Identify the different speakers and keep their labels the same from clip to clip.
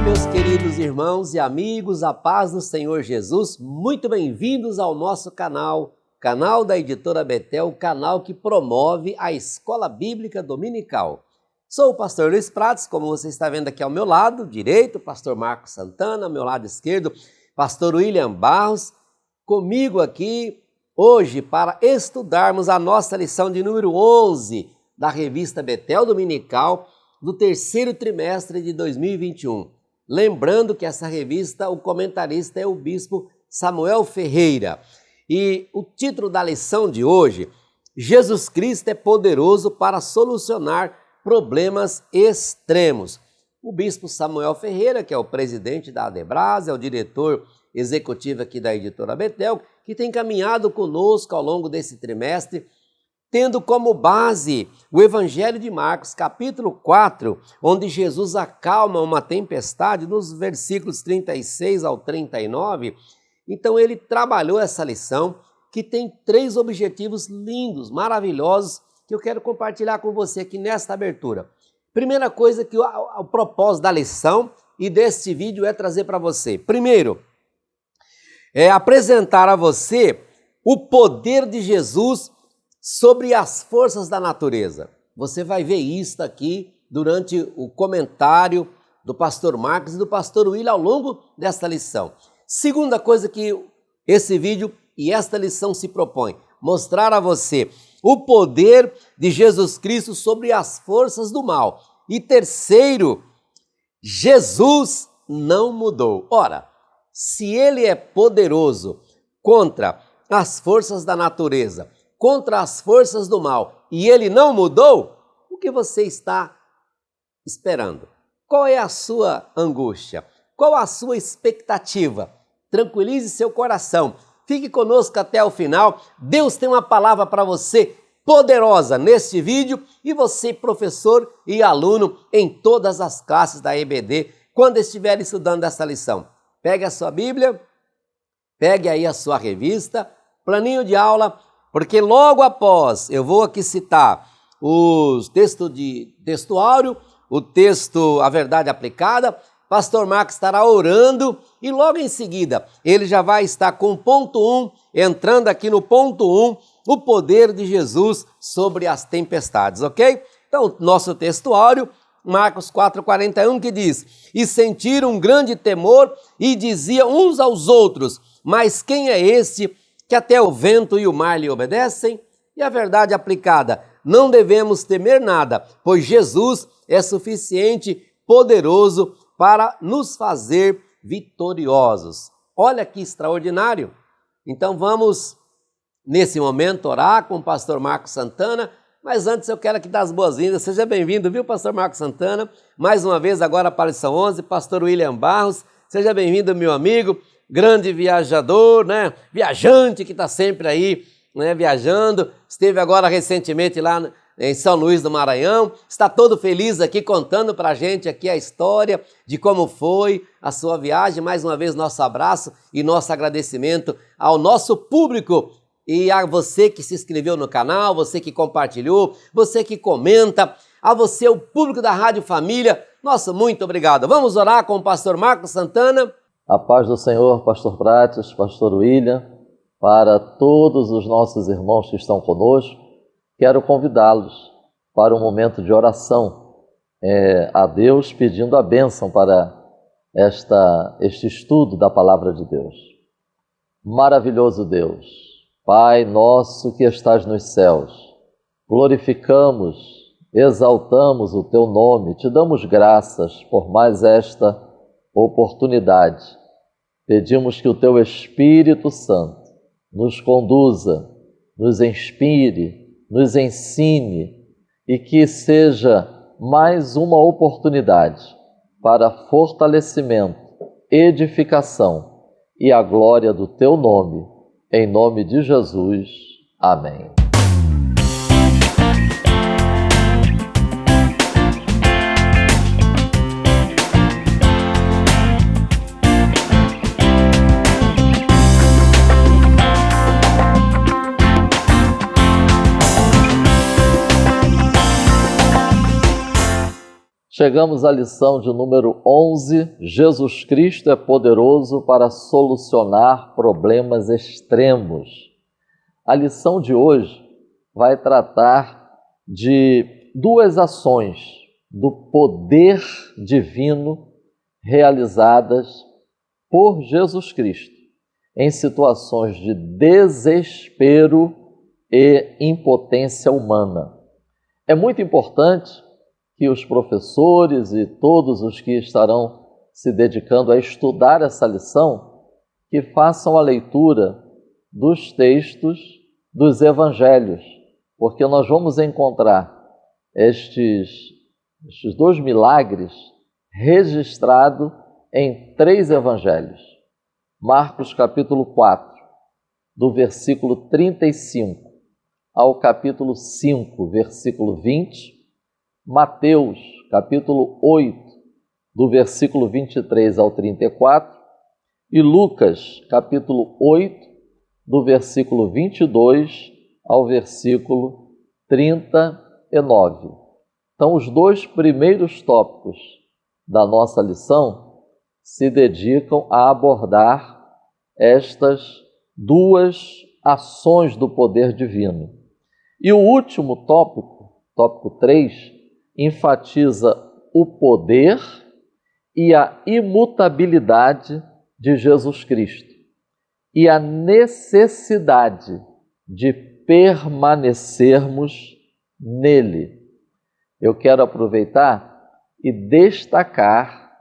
Speaker 1: meus queridos irmãos e amigos, a paz do Senhor Jesus, muito bem-vindos ao nosso canal da Editora Betel, o canal que promove a Escola Bíblica Dominical. Sou o pastor Luiz Prates, como você está vendo aqui ao meu lado direito, pastor Marcos Santana, ao meu lado esquerdo, pastor William Barros, comigo aqui hoje para estudarmos a nossa lição de número 11 da revista Betel Dominical do terceiro trimestre de 2021. Lembrando que essa revista, o comentarista é o bispo Samuel Ferreira. E o título da lição de hoje, Jesus Cristo é poderoso para solucionar problemas extremos. O bispo Samuel Ferreira, que é o presidente da Adebras, é o diretor executivo aqui da Editora Betel, que tem caminhado conosco ao longo desse trimestre, tendo como base o Evangelho de Marcos, capítulo 4, onde Jesus acalma uma tempestade, nos versículos 36 ao 39. Então ele trabalhou essa lição, que tem 3 objetivos lindos, maravilhosos, que eu quero compartilhar com você aqui nesta abertura. Primeira coisa que o propósito da lição e deste vídeo é trazer para você. Primeiro, é apresentar a você o poder de Jesus sobre as forças da natureza. Você vai ver isso aqui durante o comentário do pastor Marcos e do pastor William ao longo desta lição. Segunda coisa que esse vídeo e esta lição se propõe, mostrar a você o poder de Jesus Cristo sobre as forças do mal. E terceiro, Jesus não mudou. Ora, se ele é poderoso contra as forças da natureza, contra as forças do mal, e ele não mudou, o que você está esperando? Qual é a sua angústia? Qual a sua expectativa? Tranquilize seu coração. Fique conosco até o final. Deus tem uma palavra para você poderosa neste vídeo e você, professor e aluno em todas as classes da EBD, quando estiver estudando essa lição. Pegue a sua Bíblia, pegue aí a sua revista, planinho de aula, porque logo após eu vou aqui citar os texto áureo, o texto A Verdade Aplicada. Pastor Marcos estará orando e logo em seguida ele já vai estar com o ponto 1, entrando aqui no ponto 1, o poder de Jesus sobre as tempestades, ok? Então, nosso texto áureo, Marcos 4,41, que diz: E sentiram um grande temor e diziam uns aos outros, mas quem é este que até o vento e o mar lhe obedecem? E a verdade aplicada, não devemos temer nada, pois Jesus é suficiente, poderoso para nos fazer vitoriosos. Olha que extraordinário! Então vamos, nesse momento, orar com o pastor Marcos Santana, mas antes eu quero aqui dar as boas-vindas. Seja bem-vindo, viu, pastor Marcos Santana? Mais uma vez agora para a lição 11, pastor William Barros. Seja bem-vindo, meu amigo, grande viajador, né? Viajante que está sempre aí, né? Viajando. Esteve agora recentemente lá em São Luís do Maranhão, está todo feliz aqui contando para a gente aqui a história de como foi a sua viagem. Mais uma vez nosso abraço e nosso agradecimento ao nosso público e a você que se inscreveu no canal, você que compartilhou, você que comenta, a você, o público da Rádio Família, nosso muito obrigado. Vamos orar com o pastor Marcos Santana.
Speaker 2: A paz do Senhor, pastor Prates, pastor William, para todos os nossos irmãos que estão conosco, quero convidá-los para um momento de oração a Deus, pedindo a bênção para este estudo da Palavra de Deus. Maravilhoso Deus, Pai nosso que estás nos céus, glorificamos, exaltamos o Teu nome, te damos graças por mais esta oportunidade. Pedimos que o Teu Espírito Santo nos conduza, nos inspire, nos ensine e que seja mais uma oportunidade para fortalecimento, edificação e a glória do Teu nome, em nome de Jesus. Amém. Chegamos à lição de número 11, Jesus Cristo é poderoso para solucionar problemas extremos. A lição de hoje vai tratar de duas ações do poder divino realizadas por Jesus Cristo em situações de desespero e impotência humana. É muito importante que os professores e todos os que estarão se dedicando a estudar essa lição, que façam a leitura dos textos dos evangelhos, porque nós vamos encontrar estes dois milagres registrados em 3 evangelhos. Marcos capítulo 4, do versículo 35 ao capítulo 5, versículo 20, Mateus, capítulo 8, do versículo 23 ao 34, e Lucas, capítulo 8, do versículo 22 ao versículo 39. Então, os 2 primeiros tópicos da nossa lição se dedicam a abordar estas 2 ações do poder divino. E o último tópico 3, enfatiza o poder e a imutabilidade de Jesus Cristo e a necessidade de permanecermos nele. Eu quero aproveitar e destacar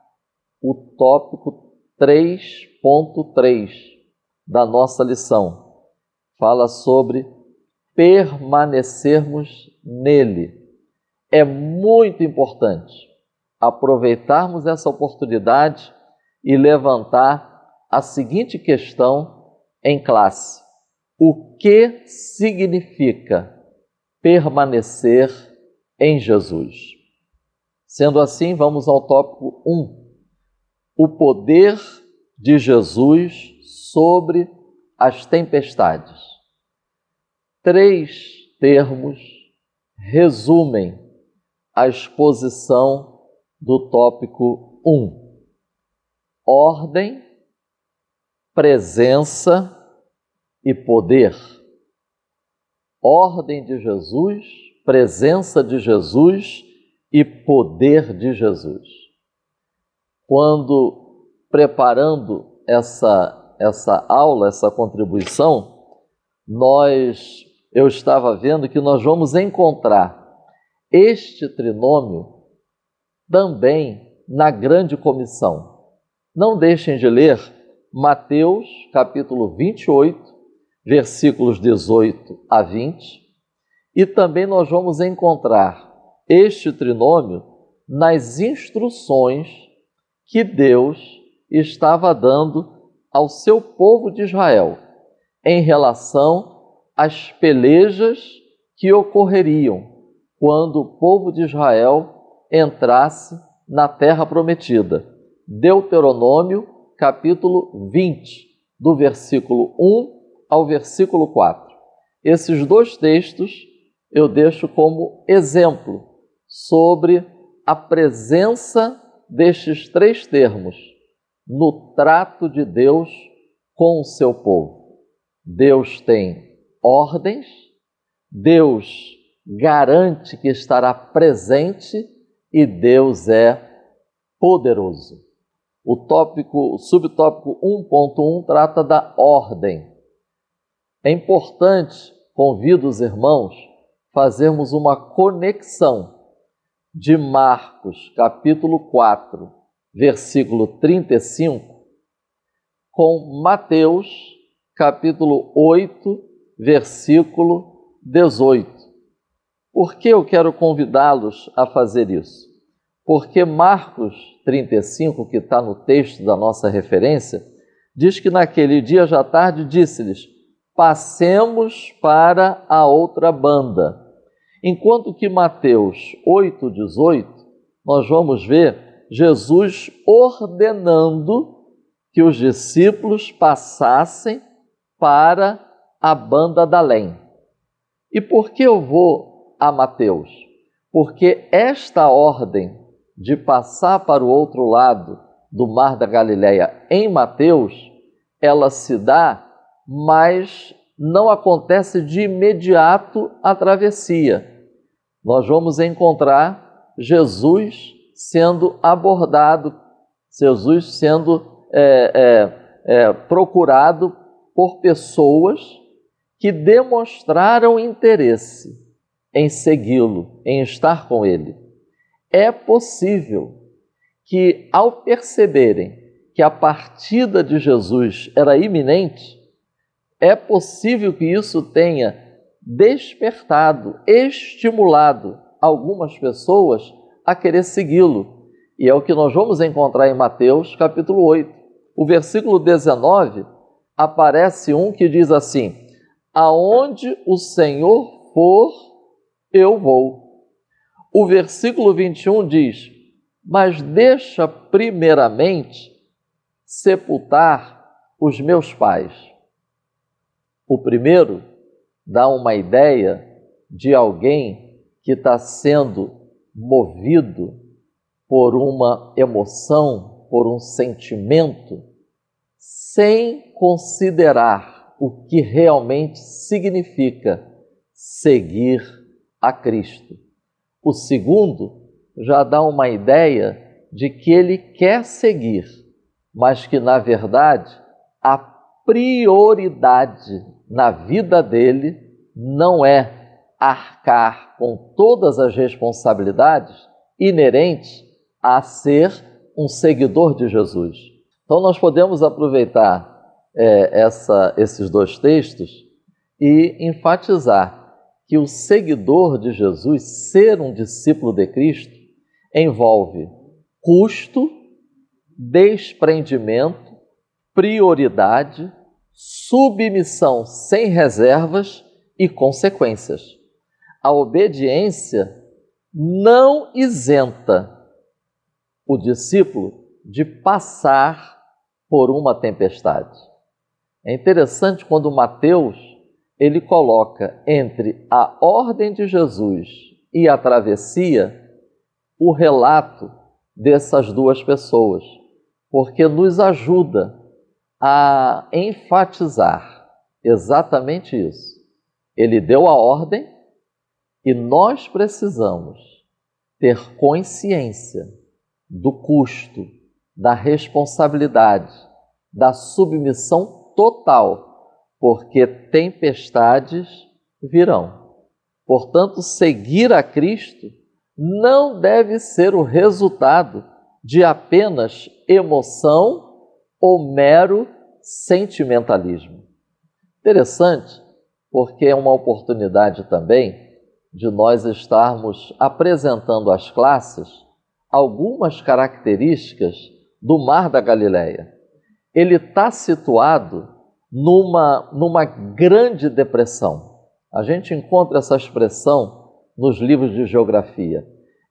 Speaker 2: o tópico 3.3 da nossa lição. Fala sobre permanecermos nele. É muito importante aproveitarmos essa oportunidade e levantar a seguinte questão em classe: o que significa permanecer em Jesus? Sendo assim, vamos ao tópico 1. O poder de Jesus sobre as tempestades. 3 termos resumem a exposição do tópico 1. Ordem, presença e poder. Ordem de Jesus, presença de Jesus e poder de Jesus. Quando preparando essa aula, essa contribuição, eu estava vendo que nós vamos encontrar este trinômio também na grande comissão. Não deixem de ler Mateus capítulo 28, versículos 18 a 20, e também nós vamos encontrar este trinômio nas instruções que Deus estava dando ao seu povo de Israel em relação às pelejas que ocorreriam quando o povo de Israel entrasse na terra prometida. Deuteronômio, capítulo 20, do versículo 1 ao versículo 4. Esses 2 textos eu deixo como exemplo sobre a presença destes 3 termos no trato de Deus com o seu povo. Deus tem ordens, Deus garante que estará presente e Deus é poderoso. O subtópico 1.1 trata da ordem. É importante, convido os irmãos, fazermos uma conexão de Marcos, capítulo 4, versículo 35, com Mateus, capítulo 8, versículo 18. Por que eu quero convidá-los a fazer isso? Porque Marcos 35, que está no texto da nossa referência, diz que naquele dia já tarde disse-lhes: passemos para a outra banda. Enquanto que Mateus 8,18, nós vamos ver Jesus ordenando que os discípulos passassem para a banda da além. E por que eu vou a Mateus? Porque esta ordem de passar para o outro lado do Mar da Galileia em Mateus, ela se dá, mas não acontece de imediato a travessia. Nós vamos encontrar Jesus sendo abordado, Jesus sendo procurado por pessoas que demonstraram interesse em segui-lo, em estar com ele. É possível que, ao perceberem que a partida de Jesus era iminente, é possível que isso tenha despertado, estimulado algumas pessoas a querer segui-lo. E é o que nós vamos encontrar em Mateus, capítulo 8. O versículo 19, aparece um que diz assim: aonde o Senhor for, eu vou. O versículo 21 diz: mas deixa primeiramente sepultar os meus pais. O primeiro dá uma ideia de alguém que está sendo movido por uma emoção, por um sentimento, sem considerar o que realmente significa seguir a Cristo. O segundo já dá uma ideia de que ele quer seguir, mas que, na verdade, a prioridade na vida dele não é arcar com todas as responsabilidades inerentes a ser um seguidor de Jesus. Então, nós podemos aproveitar esses dois textos e enfatizar que o seguidor de Jesus, ser um discípulo de Cristo, envolve custo, desprendimento, prioridade, submissão sem reservas e consequências. A obediência não isenta o discípulo de passar por uma tempestade. É interessante quando Mateus ele coloca entre a ordem de Jesus e a travessia o relato dessas duas pessoas, porque nos ajuda a enfatizar exatamente isso. Ele deu a ordem e nós precisamos ter consciência do custo, da responsabilidade, da submissão total, porque tempestades virão. Portanto, seguir a Cristo não deve ser o resultado de apenas emoção ou mero sentimentalismo. Interessante, porque é uma oportunidade também de nós estarmos apresentando às classes algumas características do Mar da Galileia. Ele está situado numa grande depressão. A gente encontra essa expressão nos livros de geografia.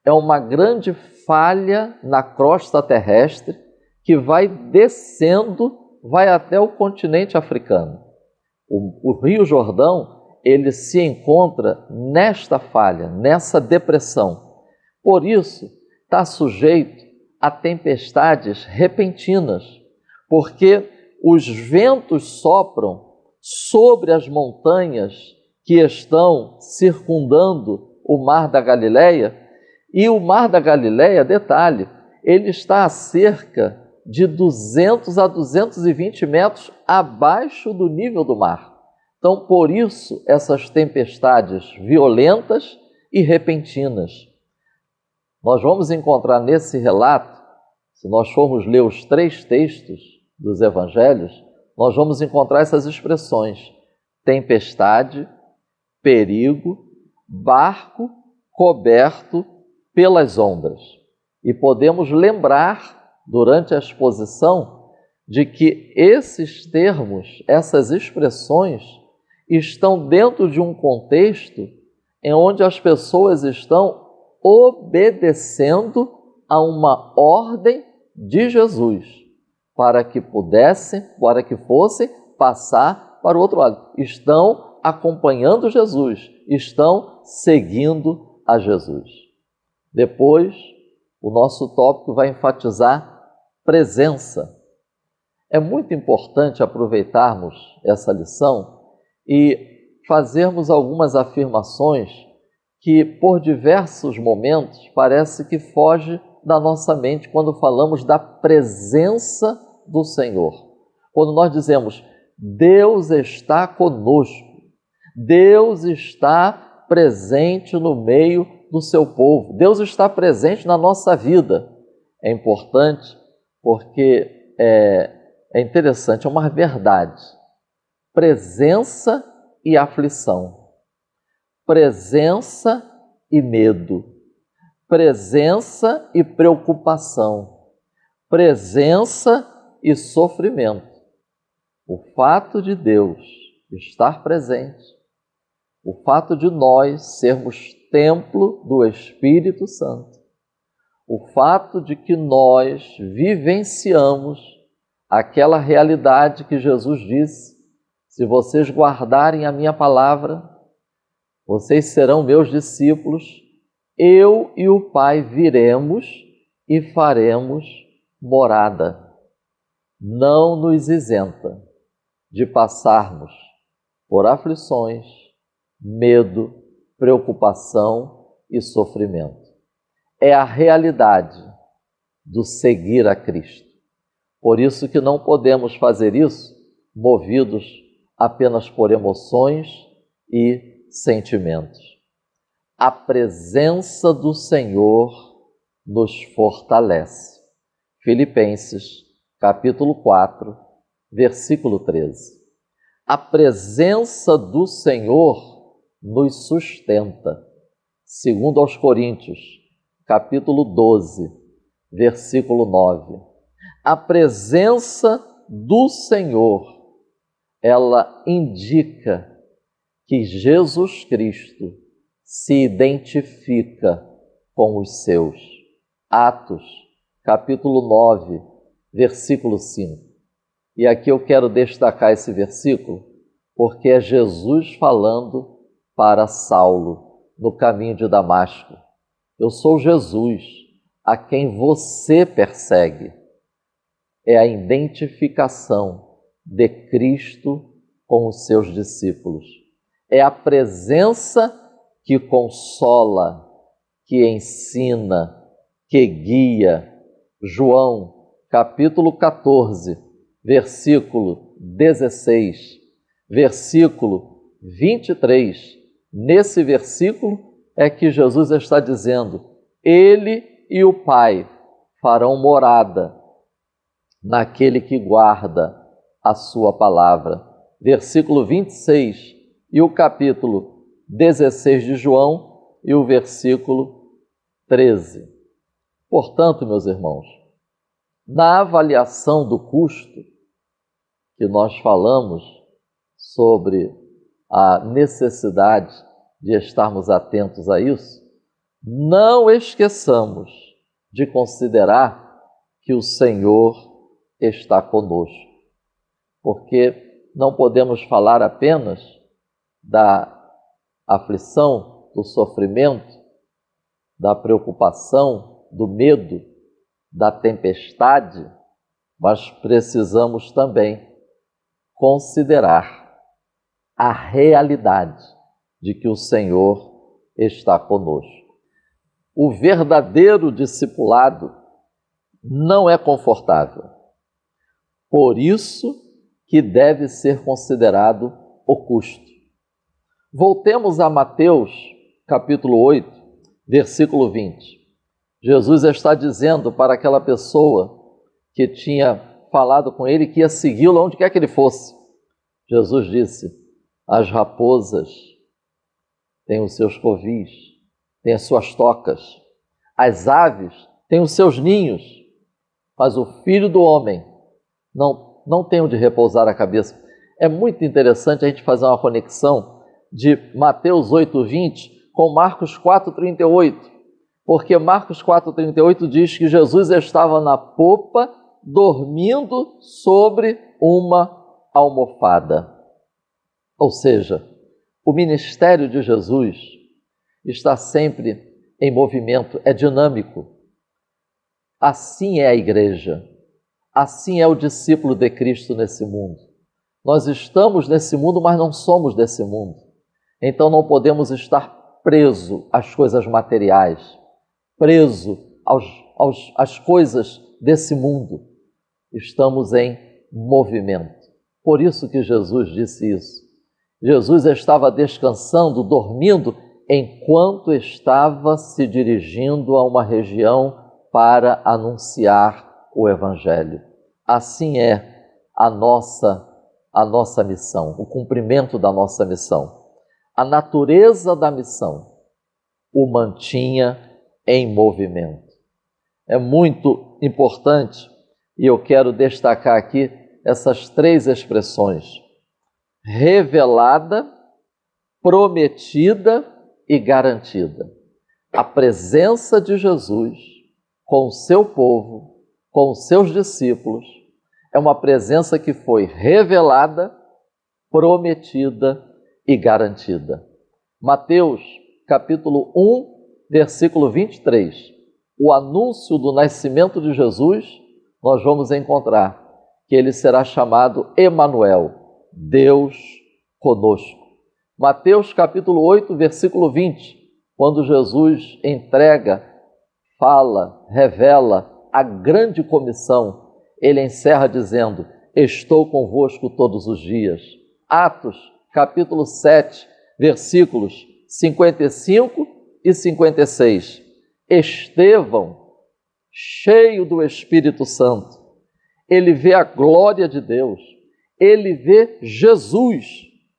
Speaker 2: É uma grande falha na crosta terrestre que vai descendo, vai até o continente africano. O Rio Jordão, ele se encontra nesta falha, nessa depressão. Por isso, está sujeito a tempestades repentinas, porque os ventos sopram sobre as montanhas que estão circundando o Mar da Galileia, e o Mar da Galileia, detalhe, ele está a cerca de 200 a 220 metros abaixo do nível do mar. Então, por isso, essas tempestades violentas e repentinas. Nós vamos encontrar nesse relato, se nós formos ler os 3 textos dos evangelhos, nós vamos encontrar essas expressões: tempestade, perigo, barco coberto pelas ondas. E podemos lembrar, durante a exposição, de que esses termos, essas expressões, estão dentro de um contexto em onde as pessoas estão obedecendo a uma ordem de Jesus, para que fossem passar para o outro lado. Estão acompanhando Jesus, estão seguindo a Jesus. Depois O nosso tópico vai enfatizar presença. É muito importante aproveitarmos essa lição e fazermos algumas afirmações que, por diversos momentos, parece que foge da nossa mente quando falamos da presença do Senhor. Quando nós dizemos, Deus está conosco, Deus está presente no meio do seu povo, Deus está presente na nossa vida. É importante porque é interessante, é uma verdade. Presença e aflição, presença e medo, presença e preocupação, presença e sofrimento. O fato de Deus estar presente, o fato de nós sermos templo do Espírito Santo, o fato de que nós vivenciamos aquela realidade que Jesus disse: se vocês guardarem a minha palavra, vocês serão meus discípulos, eu e o Pai viremos e faremos morada. Não nos isenta de passarmos por aflições, medo, preocupação e sofrimento. É a realidade do seguir a Cristo. Por isso que não podemos fazer isso movidos apenas por emoções e sentimentos. A presença do Senhor nos fortalece. Filipenses, capítulo 4, versículo 13. A presença do Senhor nos sustenta. Segundo aos Coríntios, capítulo 12, versículo 9. A presença do Senhor, ela indica que Jesus Cristo se identifica com os seus. Atos, capítulo 9, versículo 5. E aqui eu quero destacar esse versículo, porque é Jesus falando para Saulo no caminho de Damasco. Eu sou Jesus, a quem você persegue. É a identificação de Cristo com os seus discípulos. É a presença que consola, que ensina, que guia. João, capítulo 14, versículo 16, versículo 23. Nesse versículo é que Jesus está dizendo: Ele e o Pai farão morada naquele que guarda a sua palavra. Versículo 26 e o capítulo 16 de João e o versículo 13. Portanto, meus irmãos, na avaliação do custo que nós falamos sobre a necessidade de estarmos atentos a isso, não esqueçamos de considerar que o Senhor está conosco, porque não podemos falar apenas da aflição, do sofrimento, da preocupação, do medo, da tempestade, mas precisamos também considerar a realidade de que o Senhor está conosco. O verdadeiro discipulado não é confortável. Por isso que deve ser considerado o custo. Voltemos a Mateus, capítulo 8, versículo 20. Jesus está dizendo para aquela pessoa que tinha falado com ele que ia segui-lo onde quer que ele fosse. Jesus disse: as raposas têm os seus covis, têm as suas tocas, as aves têm os seus ninhos, mas o Filho do Homem não tem onde repousar a cabeça. É muito interessante a gente fazer uma conexão de Mateus 8:20 com Marcos 4:38, porque Marcos 4:38 diz que Jesus estava na popa dormindo sobre uma almofada. Ou seja, o ministério de Jesus está sempre em movimento, é dinâmico. Assim é a igreja, assim é o discípulo de Cristo nesse mundo. Nós estamos nesse mundo, mas não somos desse mundo. Então não podemos estar preso às coisas materiais, preso às coisas desse mundo. Estamos em movimento. Por isso que Jesus disse isso. Jesus estava descansando, dormindo, enquanto estava se dirigindo a uma região para anunciar o Evangelho. Assim é a nossa missão, o cumprimento da nossa missão. A natureza da missão o mantinha em movimento. É muito importante, e eu quero destacar aqui essas três expressões: revelada, prometida e garantida. A presença de Jesus com o seu povo, com os seus discípulos, é uma presença que foi revelada, prometida e garantida. Mateus, capítulo 1, versículo 23. O anúncio do nascimento de Jesus, nós vamos encontrar que ele será chamado Emanuel, Deus conosco. Mateus, capítulo 8, versículo 20, quando Jesus entrega, fala, revela a grande comissão, ele encerra dizendo: estou convosco todos os dias. Atos, capítulo 7, versículos 55 e 56. Estevão, cheio do Espírito Santo, ele vê a glória de Deus, ele vê Jesus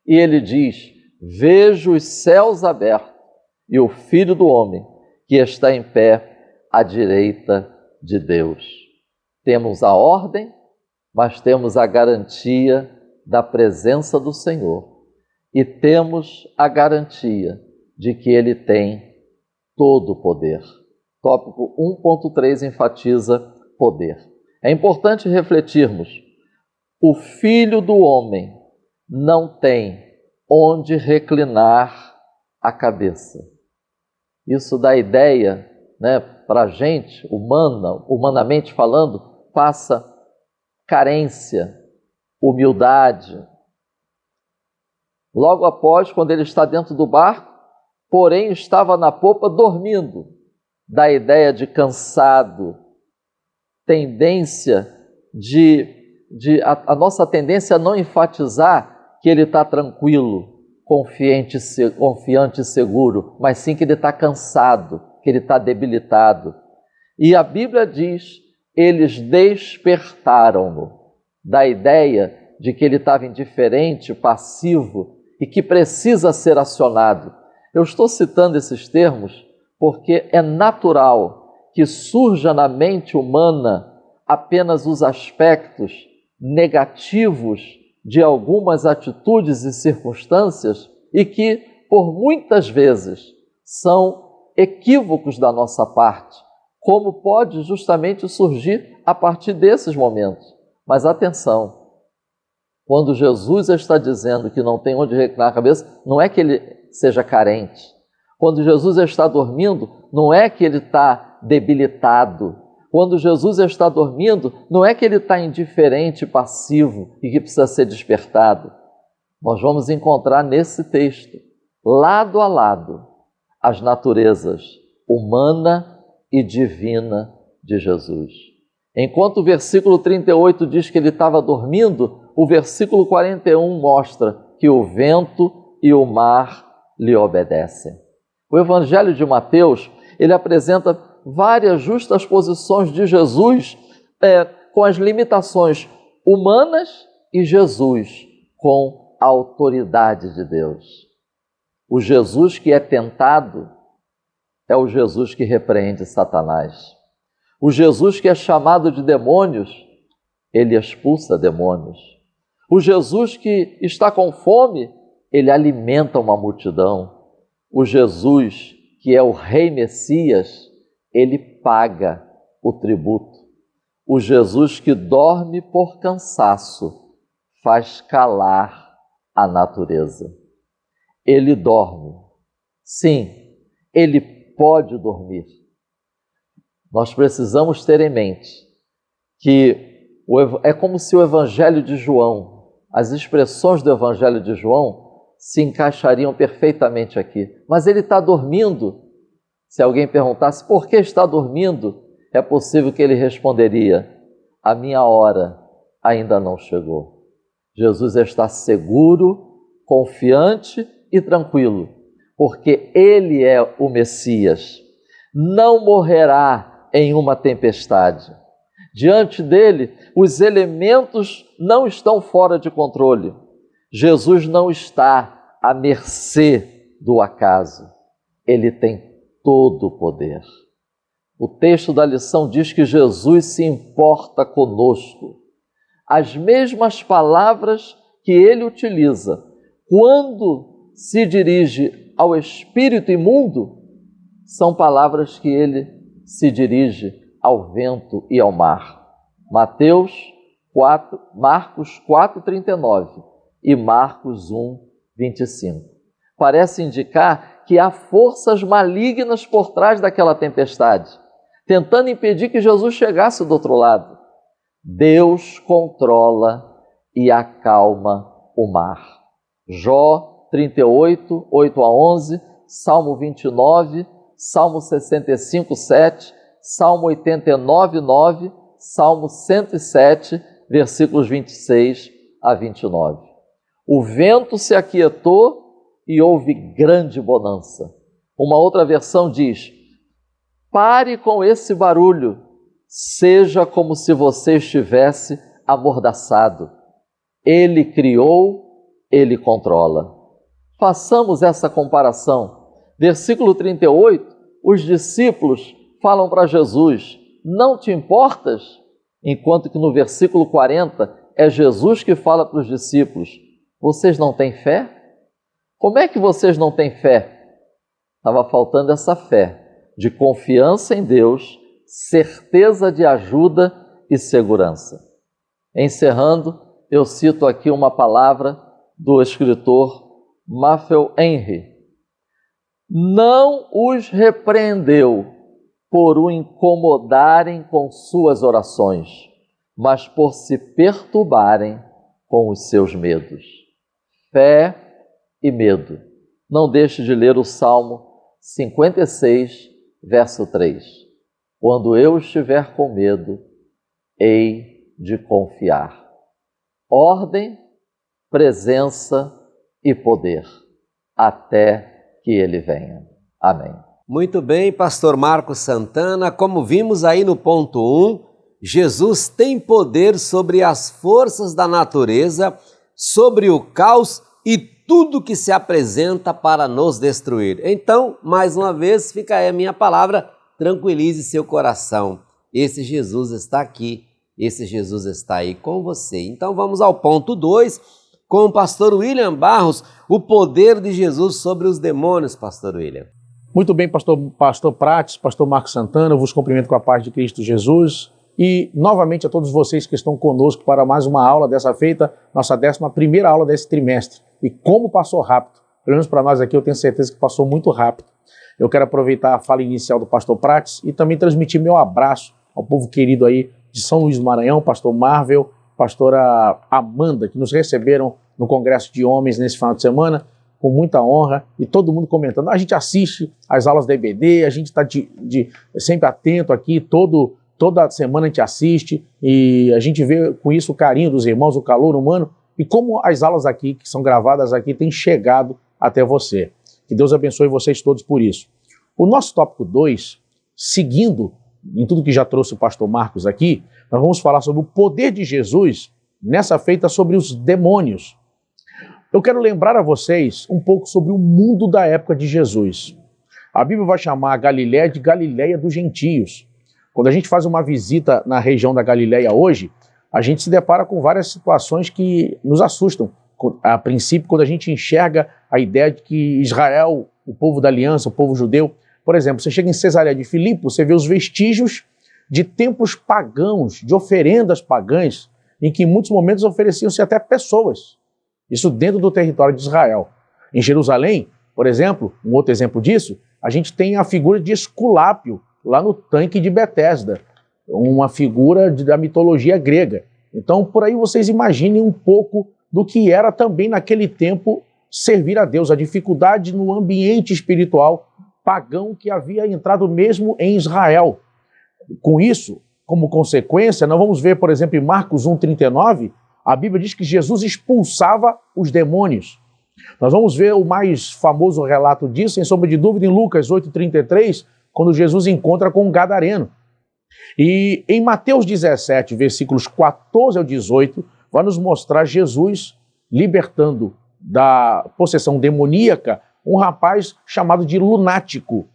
Speaker 2: e ele diz: vejo os céus abertos e o Filho do Homem que está em pé à direita de Deus. Temos a ordem, mas temos a garantia da presença do Senhor e temos a garantia de que Ele tem todo o poder. Tópico 1.3 enfatiza poder. É importante refletirmos: o Filho do Homem não tem onde reclinar a cabeça. Isso dá ideia, para a gente, humanamente falando, passa carência, humildade. Logo após, quando ele está dentro do barco, porém estava na popa dormindo, dá ideia de cansado, tendência a nossa tendência a não enfatizar que ele está tranquilo, confiante e seguro, mas sim que ele está cansado, que ele está debilitado. E a Bíblia diz: eles despertaram-no, da ideia de que ele estava indiferente, passivo e que precisa ser acionado. Eu estou citando esses termos porque é natural que surja na mente humana apenas os aspectos negativos de algumas atitudes e circunstâncias e que, por muitas vezes, são equívocos da nossa parte, como pode justamente surgir a partir desses momentos. Mas atenção, quando Jesus está dizendo que não tem onde reclinar a cabeça, não é que ele seja carente. Quando Jesus está dormindo, não é que ele está debilitado. Quando Jesus está dormindo, não é que ele está indiferente, passivo e que precisa ser despertado. Nós vamos encontrar nesse texto, lado a lado, as naturezas humana e divina de Jesus. Enquanto o versículo 38 diz que ele estava dormindo, o versículo 41 mostra que o vento e o mar lhe obedecem. O Evangelho de Mateus, ele apresenta várias justas posições de Jesus com as limitações humanas e Jesus com a autoridade de Deus. O Jesus que é tentado é o Jesus que repreende Satanás. O Jesus que é chamado de demônios, ele expulsa demônios. O Jesus que está com fome, ele alimenta uma multidão. O Jesus que é o Rei Messias, ele paga o tributo. O Jesus que dorme por cansaço faz calar a natureza. Ele dorme. Sim, ele pode dormir. Nós precisamos ter em mente que é como se o Evangelho de João, as expressões do Evangelho de João se encaixariam perfeitamente aqui. Mas ele está dormindo. Se alguém perguntasse por que está dormindo, é possível que ele responderia: a minha hora ainda não chegou. Jesus está seguro, confiante e tranquilo, porque ele é o Messias. Não morrerá em uma tempestade. Diante dele, os elementos não estão fora de controle. Jesus não está à mercê do acaso. Ele tem todo o poder. O texto da lição diz que Jesus se importa conosco. As mesmas palavras que ele utiliza quando se dirige ao espírito imundo são palavras que ele se dirige ao vento e ao mar. Marcos 4:39 e Marcos 1:25. Parece indicar que há forças malignas por trás daquela tempestade, tentando impedir que Jesus chegasse do outro lado. Deus controla e acalma o mar. Jó 38, 8-11, Salmo 29, Salmo 65, 7, Salmo 89, 9, Salmo 107, versículos 26 a 29. O vento se aquietou e houve grande bonança. Uma outra versão diz: pare com esse barulho, seja como se você estivesse amordaçado. Ele criou, ele controla. Façamos essa comparação. Versículo 38, os discípulos falam para Jesus: não te importas? Enquanto que no versículo 40 é Jesus que fala para os discípulos: vocês não têm fé? Como é que vocês não têm fé? Estava faltando essa fé de confiança em Deus, certeza de ajuda e segurança. Encerrando, eu cito aqui uma palavra do escritor Matthew Henry. Não os repreendeu por o incomodarem com suas orações, mas por se perturbarem com os seus medos. Fé e medo. Não deixe de ler o Salmo 56, verso 3. Quando eu estiver com medo, hei de confiar. Ordem, presença e poder, até que ele venha. Amém.
Speaker 1: Muito bem, pastor Marcos Santana. Como vimos aí no ponto 1, Jesus tem poder sobre as forças da natureza, sobre o caos e tudo que se apresenta para nos destruir. Então, mais uma vez, fica aí a minha palavra: tranquilize seu coração. Esse Jesus está aqui, esse Jesus está aí com você. Então vamos ao ponto 2, com o pastor William Barros, o poder de Jesus sobre os demônios, pastor William.
Speaker 3: Muito bem, pastor Prates, pastor Marcos Santana, eu vos cumprimento com a paz de Cristo Jesus e novamente a todos vocês que estão conosco para mais uma aula dessa feita, nossa 11ª aula desse trimestre. E como passou rápido, pelo menos para nós aqui eu tenho certeza que passou muito rápido. Eu quero aproveitar a fala inicial do pastor Prates e também transmitir meu abraço ao povo querido aí de São Luís do Maranhão, pastor Marvel, pastora Amanda, que nos receberam no Congresso de Homens nesse final de semana, com muita honra, e todo mundo comentando. A gente assiste as aulas da EBD, a gente está sempre atento aqui, toda semana a gente assiste, e a gente vê com isso o carinho dos irmãos, o calor humano, e como as aulas aqui, que são gravadas aqui, têm chegado até você. Que Deus abençoe vocês todos por isso. O nosso tópico 2, seguindo em tudo que já trouxe o pastor Marcos aqui, nós vamos falar sobre o poder de Jesus nessa feita sobre os demônios. Eu quero lembrar a vocês um pouco sobre o mundo da época de Jesus. A Bíblia vai chamar a Galiléia de Galiléia dos gentios. Quando a gente faz uma visita na região da Galiléia hoje, a gente se depara com várias situações que nos assustam. A princípio, quando a gente enxerga a ideia de que Israel, o povo da aliança, o povo judeu, por exemplo, você chega em Cesareia de Filipe, você vê os vestígios de templos pagãos, de oferendas pagãs, em que em muitos momentos ofereciam-se até pessoas. Isso dentro do território de Israel. Em Jerusalém, por exemplo, um outro exemplo disso, a gente tem a figura de Esculápio, lá no tanque de Betesda, uma figura da mitologia grega. Então, por aí vocês imaginem um pouco do que era também naquele tempo servir a Deus, a dificuldade no ambiente espiritual pagão que havia entrado mesmo em Israel. Com isso, como consequência, nós vamos ver, por exemplo, em Marcos 1,39, a Bíblia diz que Jesus expulsava os demônios. Nós vamos ver o mais famoso relato disso, sem sombra de dúvida, em Lucas 8,33, quando Jesus encontra com um gadareno. E em Mateus 17, versículos 14 ao 18, vai nos mostrar Jesus libertando da possessão demoníaca um rapaz chamado de lunático.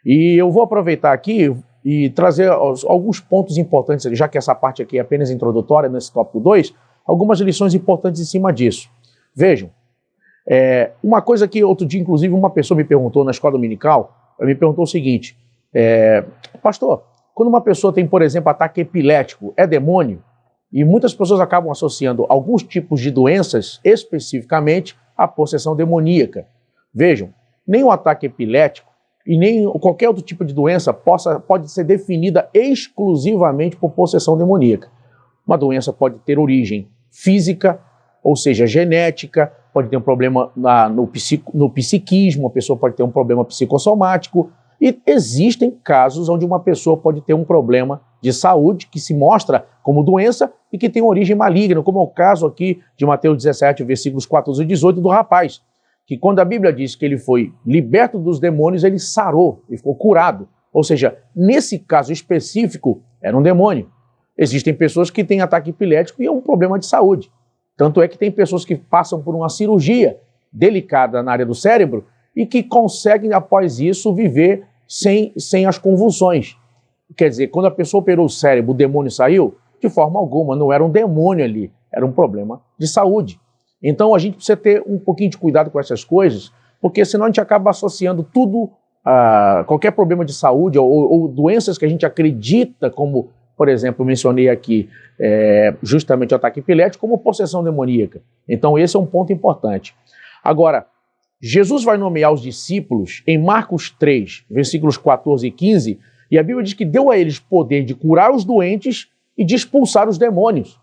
Speaker 3: E eu vou aproveitar aqui e trazer alguns pontos importantes, já que essa parte aqui é apenas introdutória, nesse tópico 2, algumas lições importantes em cima disso. Vejam, uma coisa que outro dia, inclusive, uma pessoa me perguntou na escola dominical, me perguntou o seguinte, pastor, quando uma pessoa tem, por exemplo, ataque epilético, é demônio? E muitas pessoas acabam associando alguns tipos de doenças, especificamente, à possessão demoníaca. Vejam, nem o ataque epilético e nem qualquer outro tipo de doença pode ser definida exclusivamente por possessão demoníaca. Uma doença pode ter origem física, ou seja, genética, pode ter um problema no psiquismo, a pessoa pode ter um problema psicossomático, e existem casos onde uma pessoa pode ter um problema de saúde que se mostra como doença e que tem origem maligna, como é o caso aqui de Mateus 17, versículos 14 e 18 do rapaz, que quando a Bíblia diz que ele foi liberto dos demônios, ele sarou, ele ficou curado. Ou seja, nesse caso específico, era um demônio. Existem pessoas que têm ataque epilético e é um problema de saúde. Tanto é que tem pessoas que passam por uma cirurgia delicada na área do cérebro e que conseguem, após isso, viver sem as convulsões. Quer dizer, quando a pessoa operou o cérebro, o demônio saiu? De forma alguma, não era um demônio ali, era um problema de saúde. Então a gente precisa ter um pouquinho de cuidado com essas coisas, porque senão a gente acaba associando tudo a qualquer problema de saúde ou doenças que a gente acredita, como, por exemplo, eu mencionei aqui, justamente o ataque epilético, como possessão demoníaca. Então esse é um ponto importante. Agora, Jesus vai nomear os discípulos em Marcos 3, versículos 14 e 15, e a Bíblia diz que deu a eles poder de curar os doentes e de expulsar os demônios.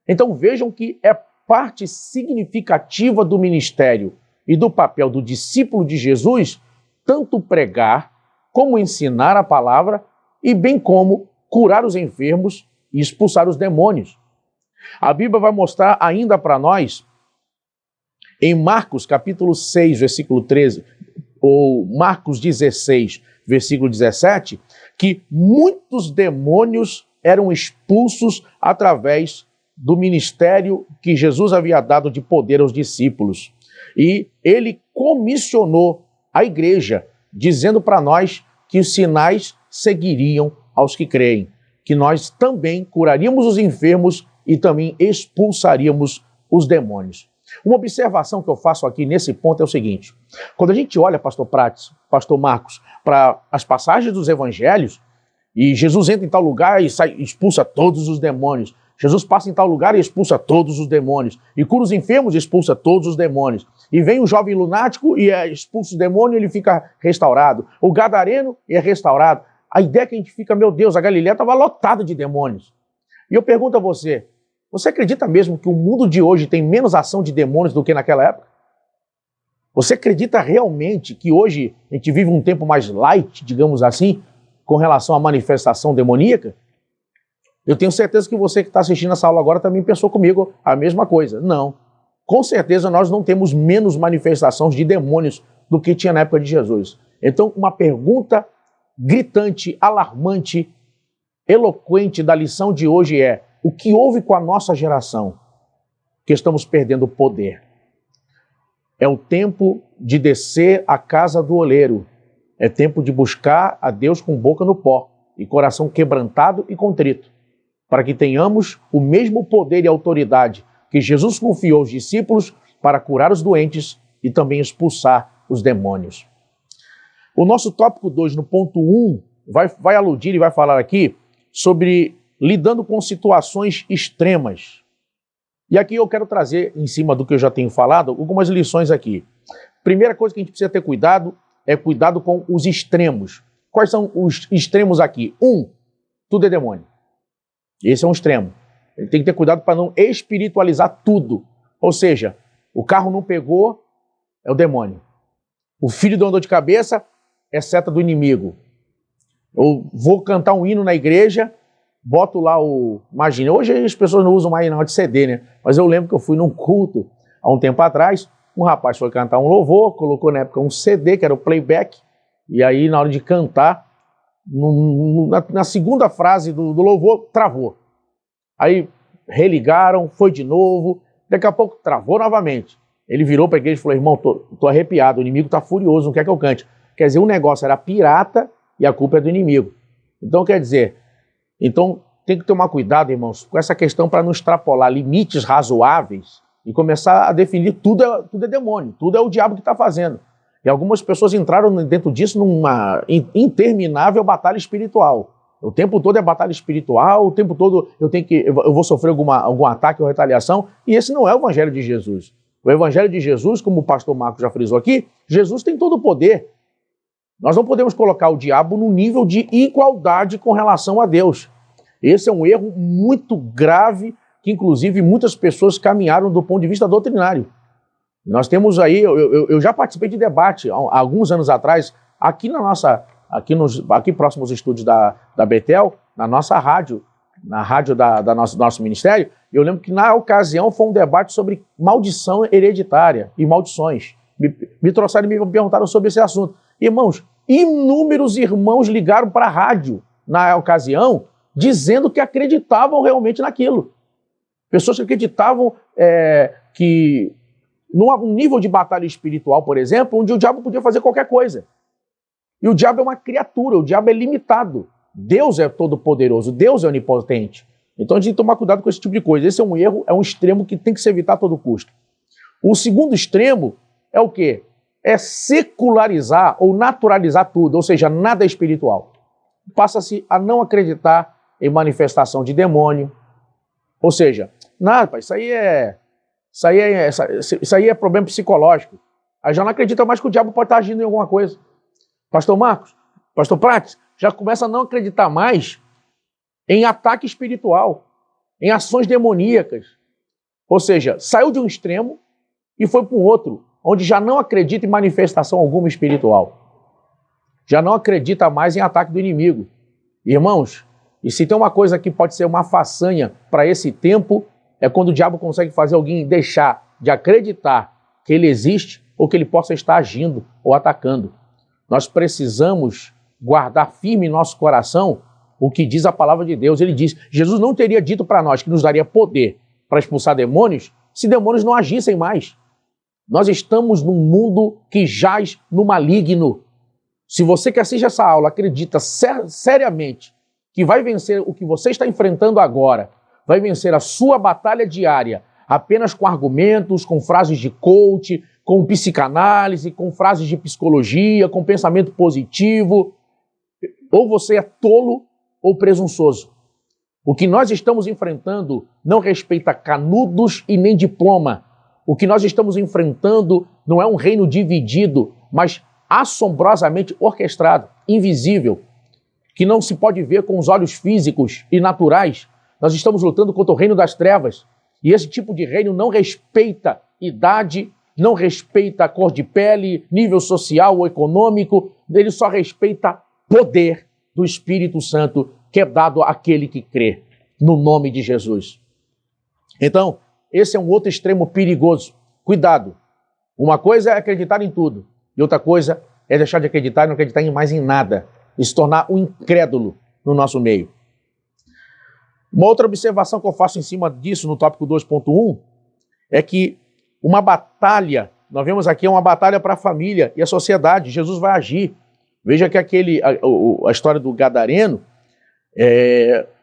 Speaker 3: Então vejam que é parte significativa do ministério e do papel do discípulo de Jesus, tanto pregar, como ensinar a palavra, e bem como curar os enfermos e expulsar os demônios. A Bíblia vai mostrar ainda para nós, em Marcos capítulo 6, versículo 13, ou Marcos 16, versículo 17, que muitos demônios eram expulsos através do ministério que Jesus havia dado de poder aos discípulos. E ele comissionou a igreja, dizendo para nós que os sinais seguiriam aos que creem, que nós também curaríamos os enfermos e também expulsaríamos os demônios. Uma observação que eu faço aqui nesse ponto é o seguinte: quando a gente olha, pastor Prates, pastor Marcos, para as passagens dos evangelhos, e Jesus entra em tal lugar e expulsa todos os demônios, Jesus passa em tal lugar e expulsa todos os demônios, e cura os enfermos e expulsa todos os demônios, e vem um jovem lunático e expulsa o demônio e ele fica restaurado, o gadareno é restaurado. A ideia é que a gente fica, meu Deus, a Galileia estava lotada de demônios. E eu pergunto a você, você acredita mesmo que o mundo de hoje tem menos ação de demônios do que naquela época? Você acredita realmente que hoje a gente vive um tempo mais light, digamos assim, com relação à manifestação demoníaca? Eu tenho certeza que você que está assistindo essa aula agora também pensou comigo a mesma coisa. Não. Com certeza nós não temos menos manifestações de demônios do que tinha na época de Jesus. Então, uma pergunta gritante, alarmante, eloquente da lição de hoje é: o que houve com a nossa geração? Que estamos perdendo poder. É o tempo de descer à casa do oleiro. É tempo de buscar a Deus com boca no pó e coração quebrantado e contrito, para que tenhamos o mesmo poder e autoridade que Jesus confiou aos discípulos para curar os doentes e também expulsar os demônios. O nosso tópico 2, no ponto 1, vai aludir e vai falar aqui sobre lidando com situações extremas. E aqui eu quero trazer, em cima do que eu já tenho falado, algumas lições aqui. Primeira coisa que a gente precisa ter cuidado é cuidado com os extremos. quais são os extremos aqui? Tudo é demônio. Esse é um extremo. Ele tem que ter cuidado para não espiritualizar tudo. Ou seja, o carro não pegou, é o demônio. O filho deu uma dor de cabeça, é seta do inimigo. Eu vou cantar um hino na igreja, boto lá Imagina, hoje as pessoas não usam mais de CD, né? Mas eu lembro que eu fui num culto, há um tempo atrás, um rapaz foi cantar um louvor, colocou na época um CD, que era o playback, e aí na hora de cantar, na segunda frase do louvor, travou. Aí religaram, foi de novo, daqui a pouco travou novamente. Ele virou para a igreja e falou: irmão, tô arrepiado, o inimigo está furioso, não quer que eu cante. Quer dizer, o negócio era pirata e a culpa é do inimigo. Então, quer dizer, tem que tomar cuidado, irmãos, com essa questão para não extrapolar limites razoáveis e começar a definir tudo é demônio, tudo é o diabo que está fazendo. E algumas pessoas entraram dentro disso numa interminável batalha espiritual. O tempo todo é batalha espiritual, o tempo todo eu vou sofrer algum ataque ou retaliação, e esse não é o evangelho de Jesus. O evangelho de Jesus, como o pastor Marcos já frisou aqui, Jesus tem todo o poder. Nós não podemos colocar o diabo no nível de igualdade com relação a Deus. Esse é um erro muito grave, que inclusive muitas pessoas caminharam do ponto de vista doutrinário. Nós temos aí, eu já participei de debate há alguns anos atrás, aqui próximo aos estúdios da Betel, na nossa rádio, na rádio da nosso ministério. Eu lembro que na ocasião foi um debate sobre maldição hereditária e maldições. Me trouxeram e me perguntaram sobre esse assunto. Irmãos, inúmeros irmãos ligaram para a rádio na ocasião, dizendo que acreditavam realmente naquilo. Pessoas que acreditavam que num nível de batalha espiritual, por exemplo, onde o diabo podia fazer qualquer coisa. E o diabo é uma criatura, o diabo é limitado. Deus é todo-poderoso, Deus é onipotente. Então a gente tem que tomar cuidado com esse tipo de coisa. Esse é um erro, é um extremo que tem que se evitar a todo custo. O segundo extremo é o quê? É secularizar ou naturalizar tudo, ou seja, nada é espiritual. Passa-se a não acreditar em manifestação de demônio. Ou seja, nada, isso aí é problema psicológico. Aí já não acredita mais que o diabo pode estar agindo em alguma coisa. Pastor Marcos, pastor Prates, já começa a não acreditar mais em ataque espiritual, em ações demoníacas. Ou seja, saiu de um extremo e foi para um outro, onde já não acredita em manifestação alguma espiritual. Já não acredita mais em ataque do inimigo. Irmãos, e se tem uma coisa que pode ser uma façanha para esse tempo, é quando o diabo consegue fazer alguém deixar de acreditar que ele existe ou que ele possa estar agindo ou atacando. Nós precisamos guardar firme em nosso coração o que diz a palavra de Deus. Ele diz, Jesus não teria dito para nós que nos daria poder para expulsar demônios se demônios não agissem mais. Nós estamos num mundo que jaz no maligno. Se você que assiste essa aula acredita seriamente que vai vencer o que você está enfrentando agora, vai vencer a sua batalha diária apenas com argumentos, com frases de coach, com psicanálise, com frases de psicologia, com pensamento positivo, ou você é tolo ou presunçoso. O que nós estamos enfrentando não respeita canudos e nem diploma. O que nós estamos enfrentando não é um reino dividido, mas assombrosamente orquestrado, invisível, que não se pode ver com os olhos físicos e naturais. Nós estamos lutando contra o reino das trevas. E esse tipo de reino não respeita idade, não respeita cor de pele, nível social ou econômico, ele só respeita poder do Espírito Santo que é dado àquele que crê no nome de Jesus. Então, esse é um outro extremo perigoso. Cuidado. Uma coisa é acreditar em tudo e outra coisa é deixar de acreditar e não acreditar mais em nada e se tornar um incrédulo no nosso meio. Uma outra observação que eu faço em cima disso, no tópico 2.1, é que uma batalha, nós vemos aqui uma batalha para a família e a sociedade. Jesus vai agir. Veja que a história do Gadareno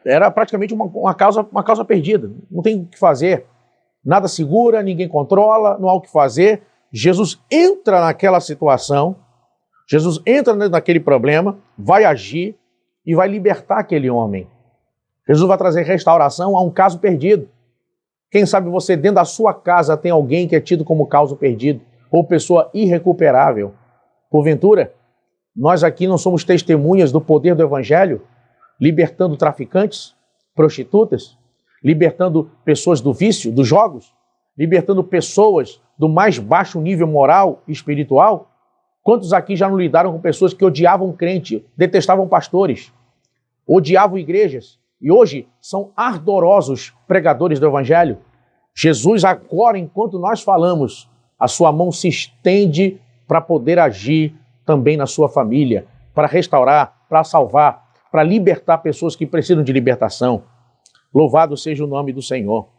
Speaker 3: era praticamente uma causa perdida. Não tem o que fazer. Nada segura, ninguém controla, não há o que fazer. Jesus entra naquela situação, Jesus entra naquele problema, vai agir e vai libertar aquele homem. Jesus vai trazer restauração a um caso perdido. Quem sabe você dentro da sua casa tem alguém que é tido como caso perdido ou pessoa irrecuperável. Porventura, Nós aqui não somos testemunhas do poder do Evangelho, libertando traficantes, prostitutas, libertando pessoas do vício, dos jogos, libertando pessoas do mais baixo nível moral e espiritual? Quantos aqui já não lidaram com pessoas que odiavam crente, detestavam pastores, odiavam igrejas e hoje são ardorosos pregadores do Evangelho? Jesus agora, enquanto nós falamos, a sua mão se estende para poder agir também na sua família, para restaurar, para salvar, para libertar pessoas que precisam de libertação. Louvado seja o nome do Senhor.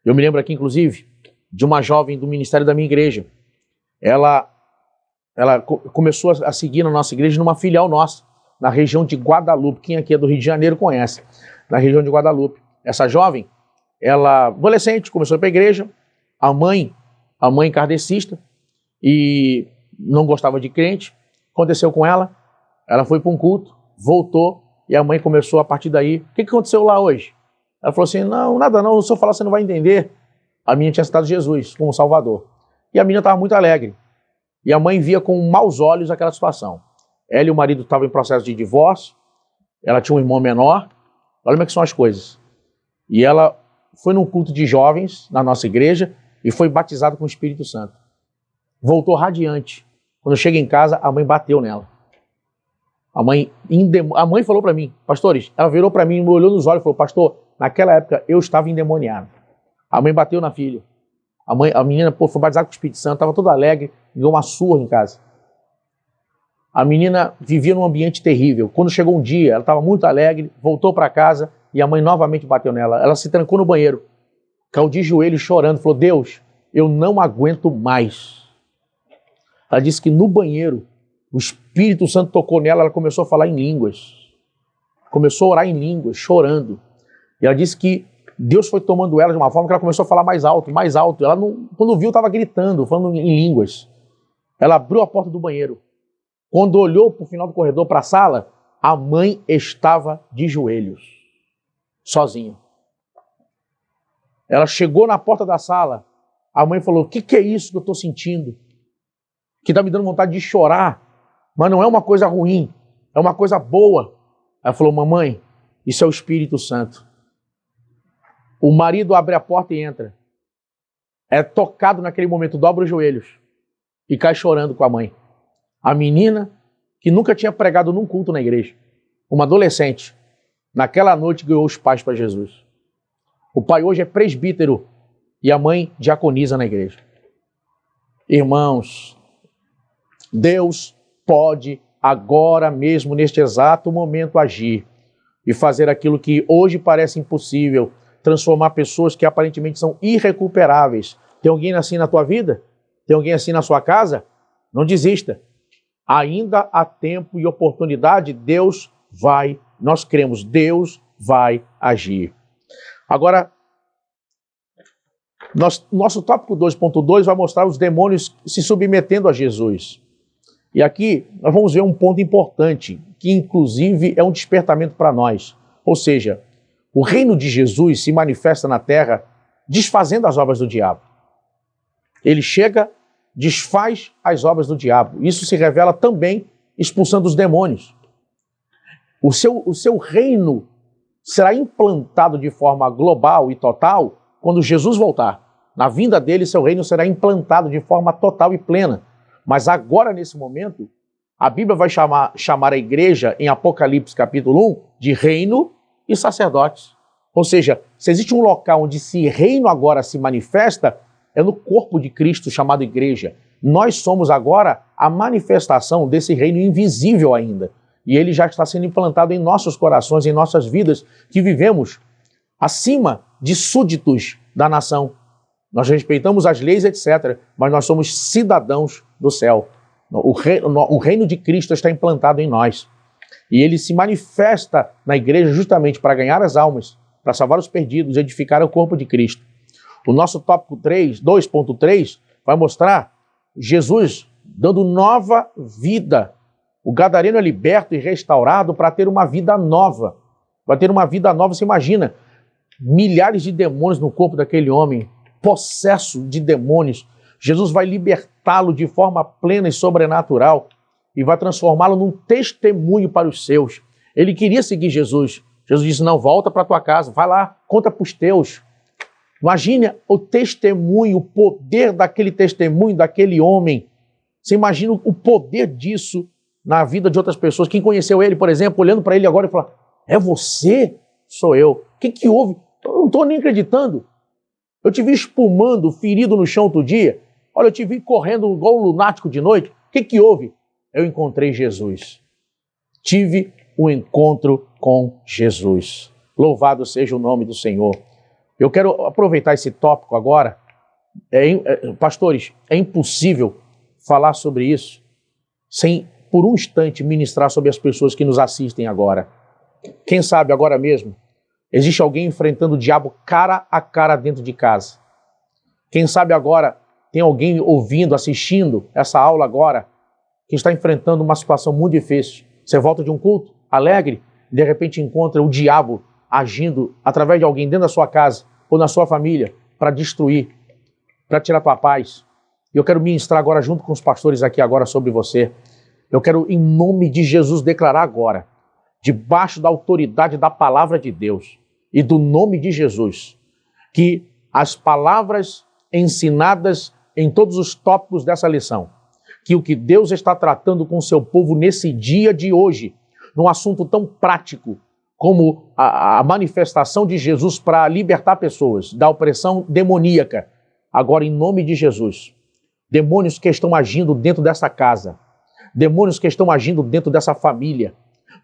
Speaker 3: Eu me lembro aqui, inclusive, de uma jovem do ministério da minha igreja. Ela começou a seguir na nossa igreja numa filial nossa, na região de Guadalupe. Quem aqui é do Rio de Janeiro conhece, na região de Guadalupe. Essa jovem, ela, adolescente, começou a ir para a igreja, a mãe kardecista, e não gostava de crente. Aconteceu com ela, ela foi para um culto, voltou, e a mãe começou a partir daí. O que aconteceu lá hoje? Ela falou assim, não, nada não, se eu falar você não vai entender. A menina tinha citado Jesus como Salvador. E a menina estava muito alegre. E a mãe via com maus olhos aquela situação. Ela e o marido estavam em processo de divórcio, ela tinha um irmão menor, olha como é que são as coisas. E ela foi num culto de jovens na nossa igreja e foi batizada com o Espírito Santo. Voltou radiante. Quando chega em casa, a mãe bateu nela. A mãe falou para mim, pastores, ela virou para mim, me olhou nos olhos e falou, pastor, naquela época eu estava endemoniado. A mãe bateu na filha. A menina foi batizada com o Espírito Santo, estava toda alegre, deu uma surra em casa. A menina vivia num ambiente terrível. Quando chegou um dia, ela estava muito alegre, voltou para casa e a mãe novamente bateu nela. Ela se trancou no banheiro, caiu de joelhos chorando, falou, Deus, eu não aguento mais. Ela disse que no banheiro, o Espírito Santo tocou nela, ela começou a falar em línguas. Começou a orar em línguas, chorando. E ela disse que Deus foi tomando ela de uma forma que ela começou a falar mais alto, mais alto. Ela, quando viu, estava gritando, falando em línguas. Ela abriu a porta do banheiro. Quando olhou para o final do corredor, para a sala, a mãe estava de joelhos, sozinha. Ela chegou na porta da sala, a mãe falou, o que é isso que eu estou sentindo? Que está me dando vontade de chorar, mas não é uma coisa ruim, é uma coisa boa. Ela falou, mamãe, isso é o Espírito Santo. O marido abre a porta e entra. É tocado naquele momento, dobra os joelhos e cai chorando com a mãe. A menina, que nunca tinha pregado num culto na igreja, uma adolescente, naquela noite ganhou os pais para Jesus. O pai hoje é presbítero e a mãe diaconisa na igreja. Irmãos, Deus pode agora mesmo, neste exato momento, agir e fazer aquilo que hoje parece impossível, transformar pessoas que aparentemente são irrecuperáveis. Tem alguém assim na tua vida? Tem alguém assim na sua casa? Não desista. Ainda há tempo e oportunidade, nós cremos, Deus vai agir. Agora, nosso tópico 2.2 vai mostrar os demônios se submetendo a Jesus. E aqui nós vamos ver um ponto importante, que inclusive é um despertamento para nós. Ou seja, o reino de Jesus se manifesta na terra desfazendo as obras do diabo. Ele chega, desfaz as obras do diabo. Isso se revela também expulsando os demônios. O seu reino será implantado de forma global e total quando Jesus voltar. Na vinda dele, seu reino será implantado de forma total e plena. Mas agora, nesse momento, a Bíblia vai chamar a igreja, em Apocalipse capítulo 1, de reino e sacerdotes. Ou seja, se existe um local onde esse reino agora se manifesta, é no corpo de Cristo chamado igreja. Nós somos agora a manifestação desse reino invisível ainda. E ele já está sendo implantado em nossos corações, em nossas vidas, que vivemos acima de súditos da nação. Nós respeitamos as leis, etc., mas nós somos cidadãos do céu. O reino de Cristo está implantado em nós. E ele se manifesta na igreja justamente para ganhar as almas, para salvar os perdidos, edificar o corpo de Cristo. O nosso tópico 2.3, vai mostrar Jesus dando nova vida. O gadareno é liberto e restaurado para ter uma vida nova. Vai ter uma vida nova, você imagina, milhares de demônios no corpo daquele homem, possesso de demônios. Jesus vai libertá-lo de forma plena e sobrenatural. e vai transformá-lo num testemunho para os seus. Ele queria seguir Jesus. Jesus disse, não, volta para tua casa, vai lá, conta para os teus. Imagine o testemunho, o poder daquele testemunho, daquele homem. Você imagina o poder disso na vida de outras pessoas. Quem conheceu ele, por exemplo, olhando para ele agora e falar, é você? Sou eu. O que houve? Eu não estou nem acreditando. Eu te vi espumando, ferido no chão outro dia. Olha, eu te vi correndo igual um lunático de noite. O que houve? Eu encontrei Jesus. Tive um encontro com Jesus. Louvado seja o nome do Senhor. Eu quero aproveitar esse tópico agora. Pastores, é impossível falar sobre isso sem, por um instante, ministrar sobre as pessoas que nos assistem agora. Quem sabe agora mesmo existe alguém enfrentando o diabo cara a cara dentro de casa. Quem sabe agora tem alguém ouvindo, assistindo essa aula agora, que está enfrentando uma situação muito difícil. Você volta de um culto alegre, de repente encontra o diabo agindo através de alguém dentro da sua casa ou na sua família para destruir, para tirar tua paz. E eu quero ministrar agora junto com os pastores aqui agora sobre você. Eu quero, em nome de Jesus, declarar agora, debaixo da autoridade da palavra de Deus e do nome de Jesus, que as palavras ensinadas em todos os tópicos dessa lição, que o que Deus está tratando com o seu povo nesse dia de hoje, num assunto tão prático como a manifestação de Jesus para libertar pessoas da opressão demoníaca, agora em nome de Jesus, demônios que estão agindo dentro dessa casa, demônios que estão agindo dentro dessa família,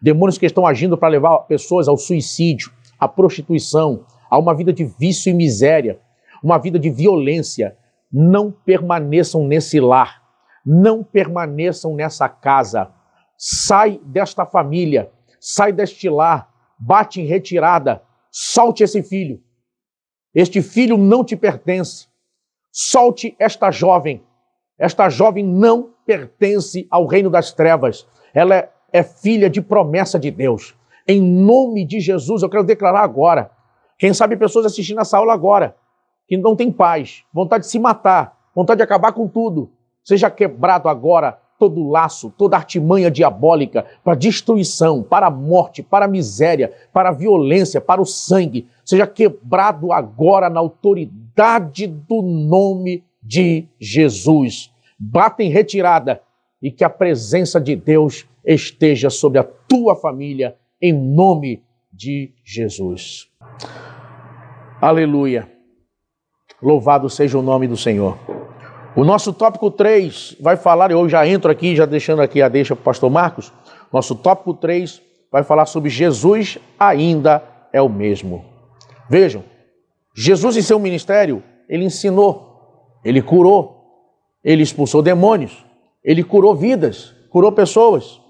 Speaker 3: demônios que estão agindo para levar pessoas ao suicídio, à prostituição, a uma vida de vício e miséria, uma vida de violência, não permaneçam nesse lar, não permaneçam nessa casa. Sai desta família, sai deste lar, bate em retirada, solte esse filho. Este filho não te pertence. Solte esta jovem. Esta jovem não pertence ao reino das trevas. Ela é filha de promessa de Deus. Em nome de Jesus, eu quero declarar agora. Quem sabe pessoas assistindo essa aula agora, que não tem paz, vontade de se matar, vontade de acabar com tudo. Seja quebrado agora todo laço, toda artimanha diabólica para destruição, para a morte, para a miséria, para a violência, para o sangue. Seja quebrado agora na autoridade do nome de Jesus. Bata em retirada e que a presença de Deus esteja sobre a tua família em nome de Jesus. Aleluia. Louvado seja o nome do Senhor. O nosso tópico 3 vai falar, eu já entro aqui, já deixando aqui a deixa para o pastor Marcos. Nosso tópico 3 vai falar sobre Jesus ainda é o mesmo. Vejam, Jesus em seu ministério, ele ensinou, ele curou, ele expulsou demônios, ele curou vidas, curou pessoas.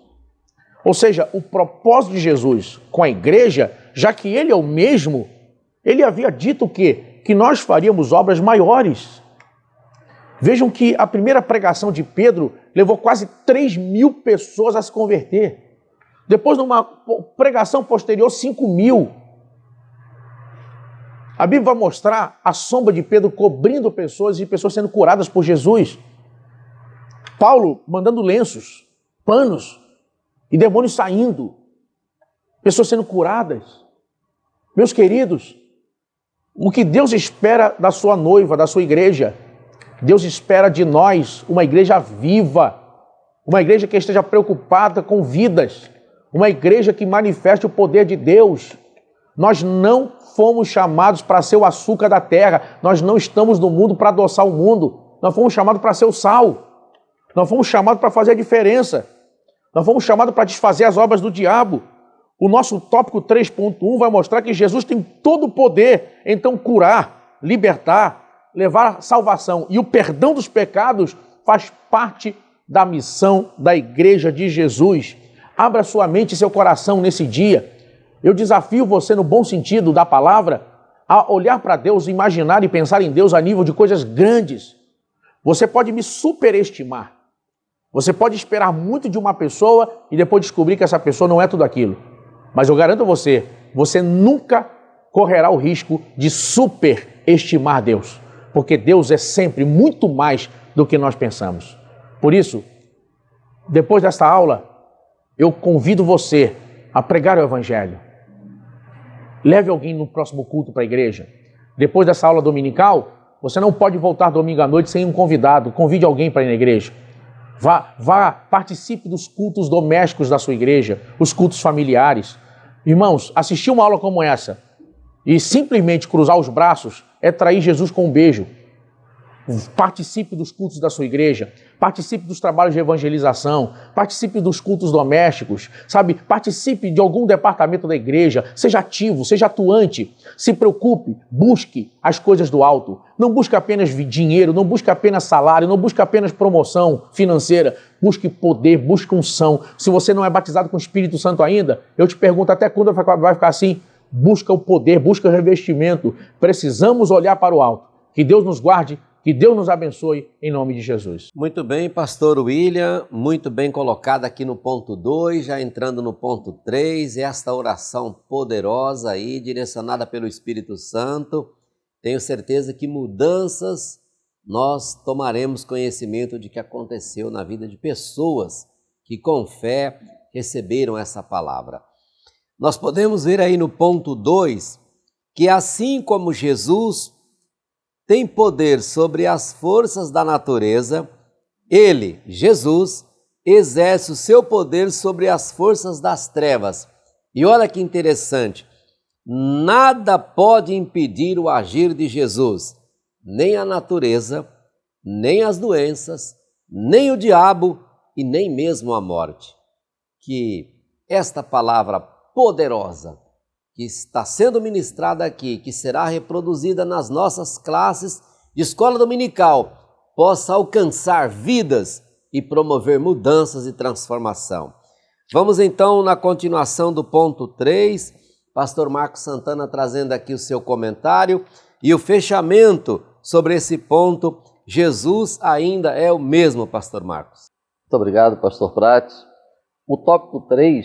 Speaker 3: Ou seja, o propósito de Jesus com a igreja, já que ele é o mesmo, ele havia dito o quê? Que nós faríamos obras maiores. Vejam que a primeira pregação de Pedro levou quase 3.000 pessoas a se converter. Depois, numa pregação posterior, 5.000. A Bíblia vai mostrar a sombra de Pedro cobrindo pessoas e pessoas sendo curadas por Jesus. Paulo mandando lenços, panos e demônios saindo. Pessoas sendo curadas. Meus queridos, o que Deus espera da sua noiva, da sua igreja? Deus espera de nós uma igreja viva, uma igreja que esteja preocupada com vidas, uma igreja que manifeste o poder de Deus. Nós não fomos chamados para ser o açúcar da terra, nós não estamos no mundo para adoçar o mundo, nós fomos chamados para ser o sal, nós fomos chamados para fazer a diferença, nós fomos chamados para desfazer as obras do diabo. O nosso tópico 3.1 vai mostrar que Jesus tem todo o poder, então curar, libertar, levar salvação. E o perdão dos pecados faz parte da missão da igreja de Jesus. Abra sua mente e seu coração nesse dia. Eu desafio você, no bom sentido da palavra, a olhar para Deus, imaginar e pensar em Deus a nível de coisas grandes. Você pode me superestimar. Você pode esperar muito de uma pessoa e depois descobrir que essa pessoa não é tudo aquilo. Mas eu garanto a você, você nunca correrá o risco de superestimar Deus. Porque Deus é sempre muito mais do que nós pensamos. Por isso, Depois desta aula, eu convido você a pregar o Evangelho. Leve alguém no próximo culto para a igreja. Depois dessa aula dominical, você não pode voltar domingo à noite sem um convidado. Convide alguém para ir na igreja. Participe dos cultos domésticos da sua igreja, os cultos familiares. Irmãos, assistir uma aula como essa e simplesmente cruzar os braços é trair Jesus com um beijo. Participe dos cultos da sua igreja, participe dos trabalhos de evangelização, participe dos cultos domésticos, sabe? Participe de algum departamento da igreja, seja ativo, seja atuante, se preocupe, busque as coisas do alto. Não busque apenas dinheiro, não busque apenas salário, não busque apenas promoção financeira, busque poder, busque unção. Se você não é batizado com o Espírito Santo ainda, eu te pergunto até quando vai ficar assim? Busca o poder, busca o revestimento. Precisamos olhar para o alto. Que Deus nos guarde. Que Deus nos abençoe em nome de Jesus.
Speaker 1: Muito bem, pastor William, muito bem colocado aqui no ponto 2, já entrando no ponto 3, esta oração poderosa aí, direcionada pelo Espírito Santo. Tenho certeza que mudanças nós tomaremos conhecimento de que aconteceu na vida de pessoas que com fé receberam essa palavra. Nós podemos ver aí no ponto 2 que assim como Jesus tem poder sobre as forças da natureza, ele, Jesus, exerce o seu poder sobre as forças das trevas. E olha que interessante, nada pode impedir o agir de Jesus, nem a natureza, nem as doenças, nem o diabo e nem mesmo a morte. Que esta palavra poderosa que está sendo ministrada aqui, que será reproduzida nas nossas classes de escola dominical, possa alcançar vidas e promover mudanças e transformação. Vamos então na continuação do ponto 3, pastor Marcos Santana trazendo aqui o seu comentário e o fechamento sobre esse ponto. Jesus ainda é o mesmo, pastor Marcos.
Speaker 2: Muito obrigado, pastor Prates. O tópico 3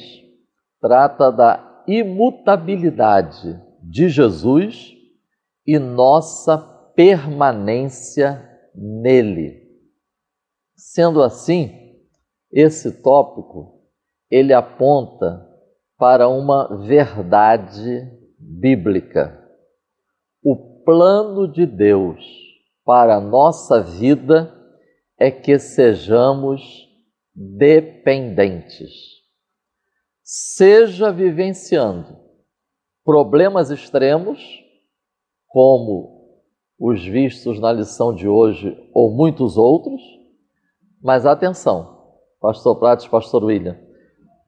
Speaker 2: trata da imutabilidade de Jesus e nossa permanência nele. Sendo assim, esse tópico ele aponta para uma verdade bíblica. O plano de Deus para a nossa vida é que sejamos dependentes. Seja vivenciando problemas extremos, como os vistos na lição de hoje ou muitos outros, mas atenção, pastor Prates, pastor William,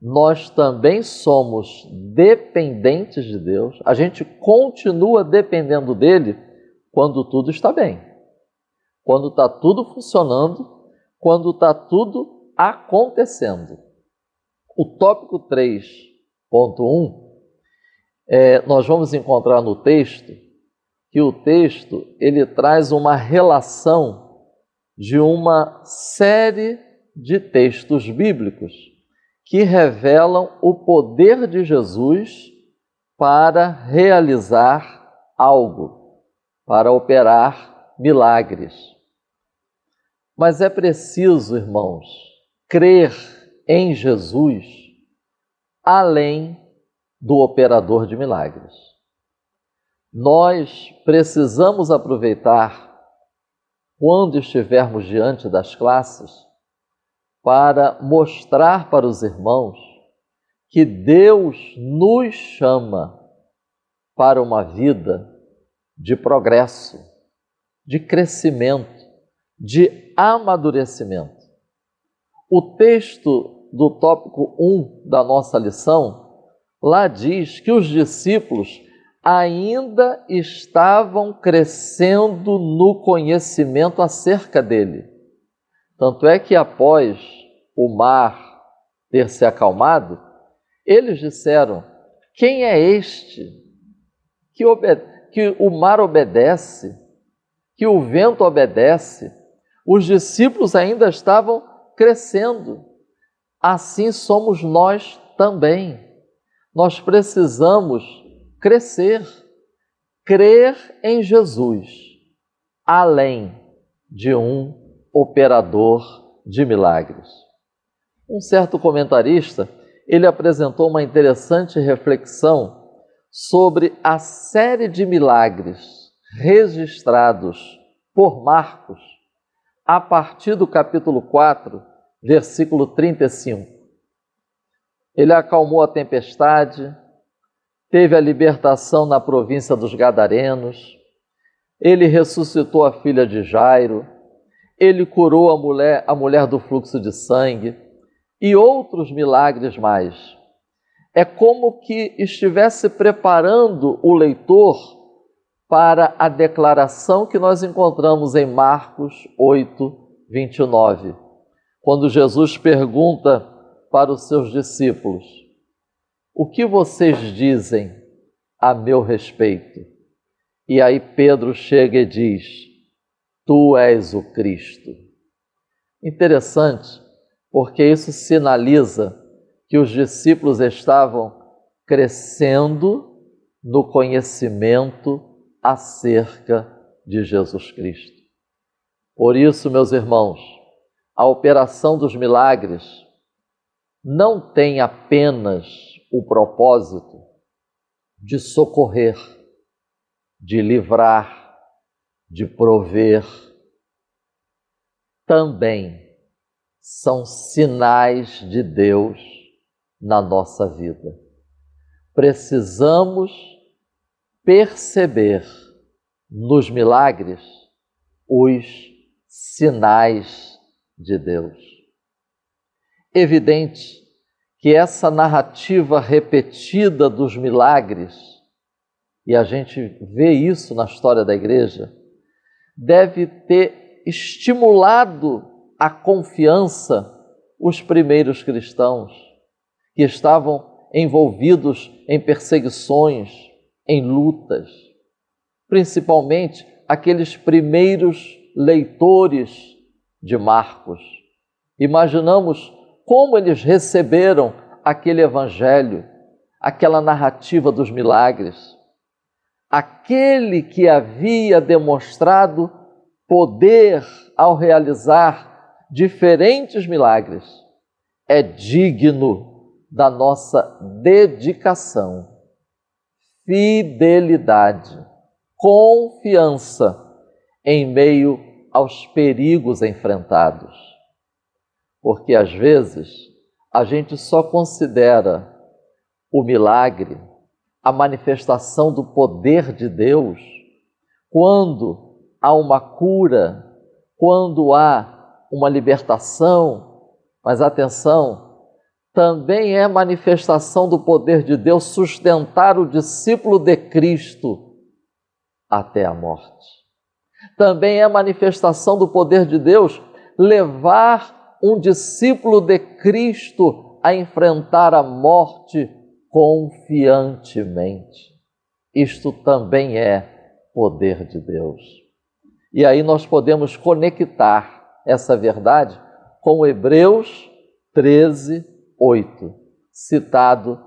Speaker 2: nós também somos dependentes de Deus, a gente continua dependendo dele quando tudo está bem, quando está tudo funcionando, quando está tudo acontecendo. O tópico 3.1, nós vamos encontrar no texto que o texto ele traz uma relação de uma série de textos bíblicos que revelam o poder de Jesus para realizar algo, para operar milagres. Mas é preciso, irmãos, crer em Jesus, além do operador de milagres. Nós precisamos aproveitar, quando estivermos diante das classes, para mostrar para os irmãos que Deus nos chama para uma vida de progresso, de crescimento, de amadurecimento. O texto do tópico 1 da nossa lição, lá diz que os discípulos ainda estavam crescendo no conhecimento acerca dele. Tanto é que após o mar ter se acalmado, eles disseram: quem é este que o mar obedece, que o vento obedece? Os discípulos ainda estavam crescendo. Assim somos nós também. Nós precisamos crescer, crer em Jesus, além de um operador de milagres. Um certo comentarista, ele apresentou uma interessante reflexão sobre a série de milagres registrados por Marcos a partir do capítulo 4, versículo 35. Ele acalmou a tempestade, teve a libertação na província dos Gadarenos, ele ressuscitou a filha de Jairo, ele curou a mulher do fluxo de sangue e outros milagres mais. É como que estivesse preparando o leitor para a declaração que nós encontramos em Marcos 8, 29, quando Jesus pergunta para os seus discípulos: o que vocês dizem a meu respeito? E aí Pedro chega e diz: tu és o Cristo. Interessante, porque isso sinaliza que os discípulos estavam crescendo no conhecimento acerca de Jesus Cristo. Por isso, meus irmãos, a operação dos milagres não tem apenas o propósito de socorrer, de livrar, de prover. Também são sinais de Deus na nossa vida. Precisamos perceber nos milagres os sinais de Deus. Evidente que essa narrativa repetida dos milagres, e a gente vê isso na história da igreja, deve ter estimulado a confiança os primeiros cristãos que estavam envolvidos em perseguições, em lutas, principalmente aqueles primeiros leitores de Marcos. Imaginamos como eles receberam aquele evangelho, aquela narrativa dos milagres. Aquele que havia demonstrado poder ao realizar diferentes milagres é digno da nossa dedicação, fidelidade, confiança em meio aos perigos enfrentados. Porque às vezes a gente só considera o milagre, a manifestação do poder de Deus, quando há uma cura, quando há uma libertação. Mas atenção, também é manifestação do poder de Deus sustentar o discípulo de Cristo até a morte. Também é manifestação do poder de Deus levar um discípulo de Cristo a enfrentar a morte confiantemente. Isto também é poder de Deus. E aí nós podemos conectar essa verdade com Hebreus 13, 8, citado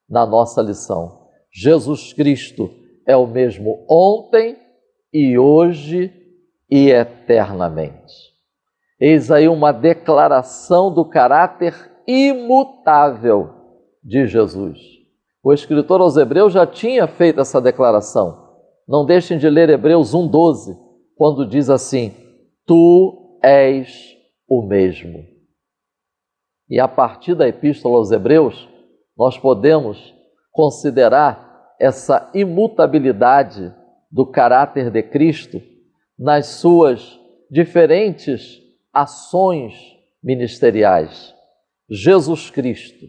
Speaker 2: na nossa lição. Jesus Cristo é o mesmo ontem e hoje e eternamente. Eis aí uma declaração do caráter imutável de Jesus. O escritor aos Hebreus já tinha feito essa declaração. Não deixem de ler Hebreus 1:12, quando diz assim: tu és o mesmo. E a partir da Epístola aos Hebreus, nós podemos considerar essa imutabilidade do caráter de Cristo nas suas diferentes ações ministeriais. Jesus Cristo,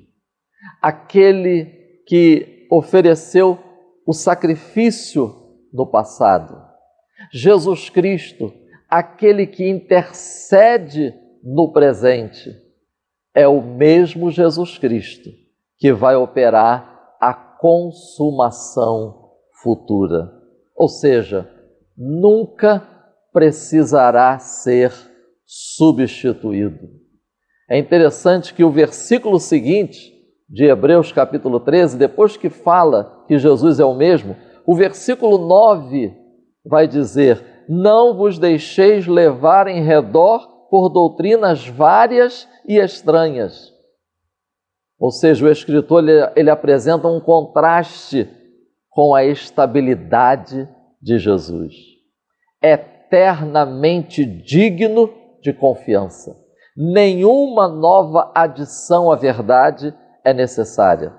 Speaker 2: aquele que ofereceu o sacrifício no passado. Jesus Cristo, aquele que intercede no presente. É o mesmo Jesus Cristo que vai operar a consumação futura. Ou seja, nunca precisará ser substituído. É interessante que o versículo seguinte de Hebreus capítulo 13, depois que fala que Jesus é o mesmo, o versículo 9 vai dizer: não vos deixeis levar em redor por doutrinas várias e estranhas, Ou seja, o escritor ele apresenta um contraste com a estabilidade de Jesus. Eternamente digno de confiança. Nenhuma nova adição à verdade é necessária.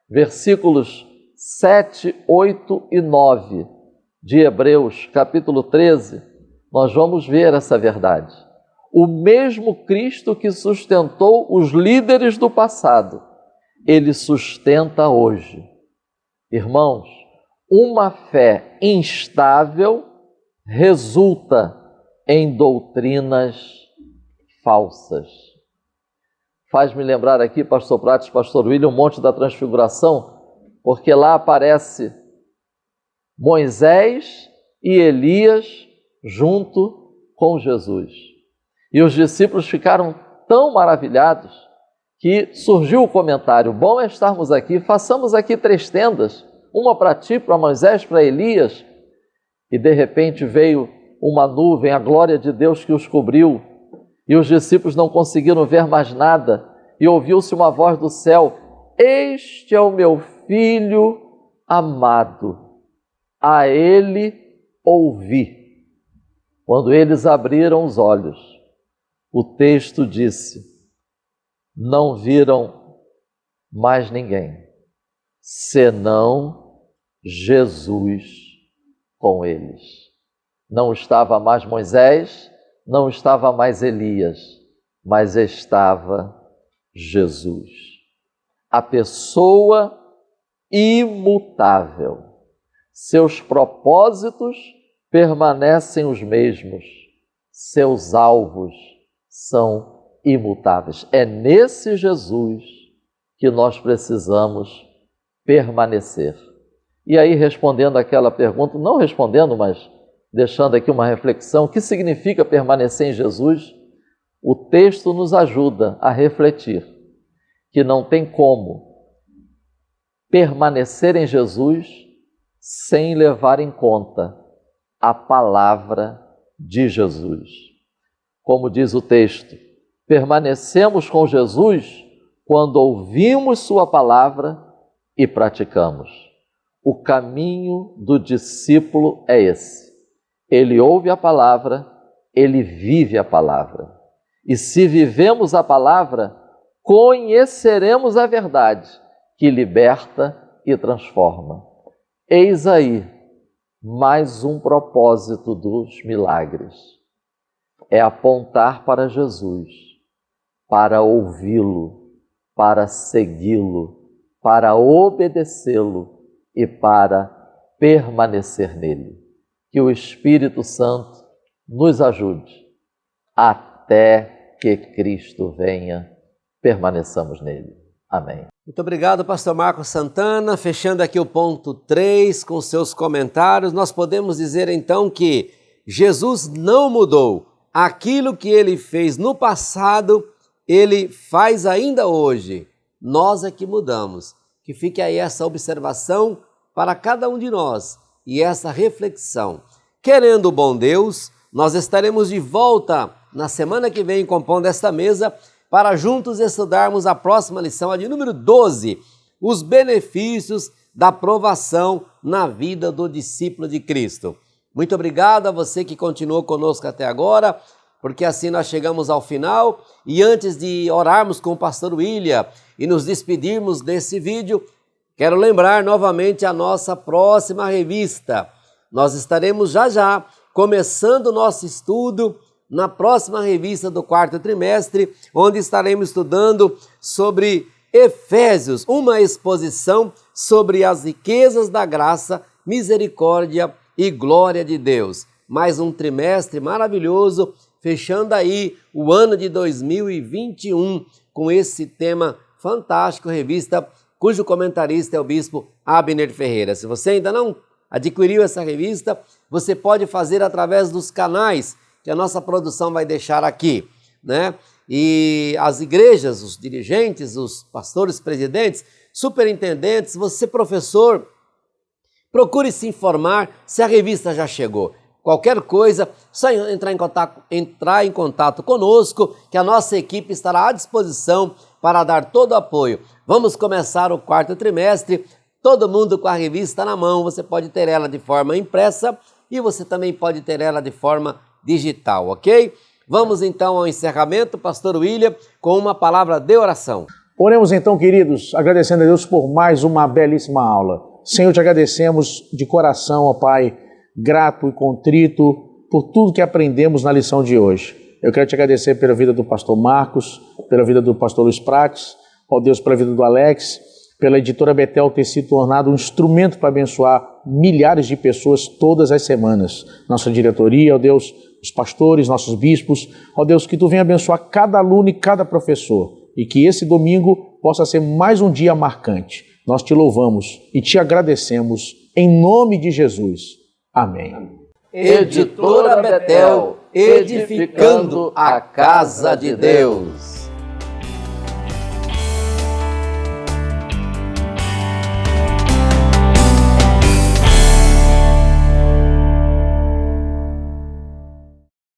Speaker 2: Versículos 7, 8 e 9 de Hebreus, capítulo 13, nós vamos ver essa verdade. O mesmo Cristo que sustentou os líderes do passado, ele sustenta hoje. Irmãos, uma fé instável resulta em doutrinas falsas. Faz-me lembrar aqui, pastor Prates, pastor William, o Monte da Transfiguração, porque lá aparece Moisés e Elias junto com Jesus. E os discípulos ficaram tão maravilhados que surgiu o comentário: bom é estarmos aqui, façamos aqui 3 tendas, uma para ti, para Moisés, para Elias. E de repente veio uma nuvem, a glória de Deus que os cobriu, e os discípulos não conseguiram ver mais nada, e ouviu-se uma voz do céu: este é o meu filho amado, a ele ouvi. Quando eles abriram os olhos, o texto disse: não viram mais ninguém, senão Jesus com eles. Não estava mais Moisés, não estava mais Elias, mas estava Jesus, a pessoa imutável. Seus propósitos permanecem os mesmos, seus alvos são imutáveis. É nesse Jesus que nós precisamos permanecer. E aí, respondendo aquela pergunta, não respondendo, mas deixando aqui uma reflexão, o que significa permanecer em Jesus? O texto nos ajuda a refletir que não tem como permanecer em Jesus sem levar em conta a palavra de Jesus. Como diz o texto, permanecemos com Jesus quando ouvimos sua palavra e praticamos. O caminho do discípulo é esse. Ele ouve a palavra, ele vive a palavra. E se vivemos a palavra, conheceremos a verdade que liberta e transforma. Eis aí mais um propósito dos milagres. É apontar para Jesus, para ouvi-lo, para segui-lo, para obedecê-lo e para permanecer nele. Que o Espírito Santo nos ajude até que Cristo venha, permaneçamos nele. Amém.
Speaker 1: Muito obrigado, pastor Marcos Santana. Fechando aqui o ponto 3 com seus comentários, nós podemos dizer então que Jesus não mudou. Aquilo que ele fez no passado, ele faz ainda hoje. Nós é que mudamos. Que fique aí essa observação para cada um de nós e essa reflexão. Querendo o bom Deus, nós estaremos de volta na semana que vem compondo esta mesa para juntos estudarmos a próxima lição, a de número 12, os benefícios da provação na vida do discípulo de Cristo. Muito obrigado a você que continuou conosco até agora, porque assim nós chegamos ao final. E antes de orarmos com o pastor William e nos despedirmos desse vídeo, quero lembrar novamente a nossa próxima revista. Nós estaremos já começando o nosso estudo na próxima revista do 4º trimestre, onde estaremos estudando sobre Efésios, uma exposição sobre as riquezas da graça, misericórdia e glória de Deus. Mais um trimestre maravilhoso, fechando aí o ano de 2021 com esse tema fantástico, revista cujo comentarista é o bispo Abner Ferreira. Se você ainda não adquiriu essa revista, você pode fazer através dos canais que a nossa produção vai deixar aqui, né? E as igrejas, os dirigentes, os pastores, presidentes, superintendentes, você professor, procure se informar se a revista já chegou. Qualquer coisa, só entrar em contato conosco, que a nossa equipe estará à disposição para dar todo o apoio. Vamos começar o quarto trimestre, todo mundo com a revista na mão. Você pode ter ela de forma impressa e você também pode ter ela de forma digital, ok? Vamos então ao encerramento, pastor William, com uma palavra de oração.
Speaker 3: Oremos então, queridos, agradecendo a Deus por mais uma belíssima aula. Senhor, te agradecemos de coração, ó Pai, grato e contrito por tudo que aprendemos na lição de hoje. Eu quero te agradecer pela vida do pastor Marcos, pela vida do pastor Luiz Prates, ó Deus, pela vida do Alex, pela editora Betel ter se tornado um instrumento para abençoar milhares de pessoas todas as semanas. Nossa diretoria, ó Deus, os pastores, nossos bispos, ó Deus, que tu venha abençoar cada aluno e cada professor e que esse domingo possa ser mais um dia marcante. Nós te louvamos e te agradecemos em nome de Jesus. Amém.
Speaker 1: Editora Betel, edificando a casa de Deus.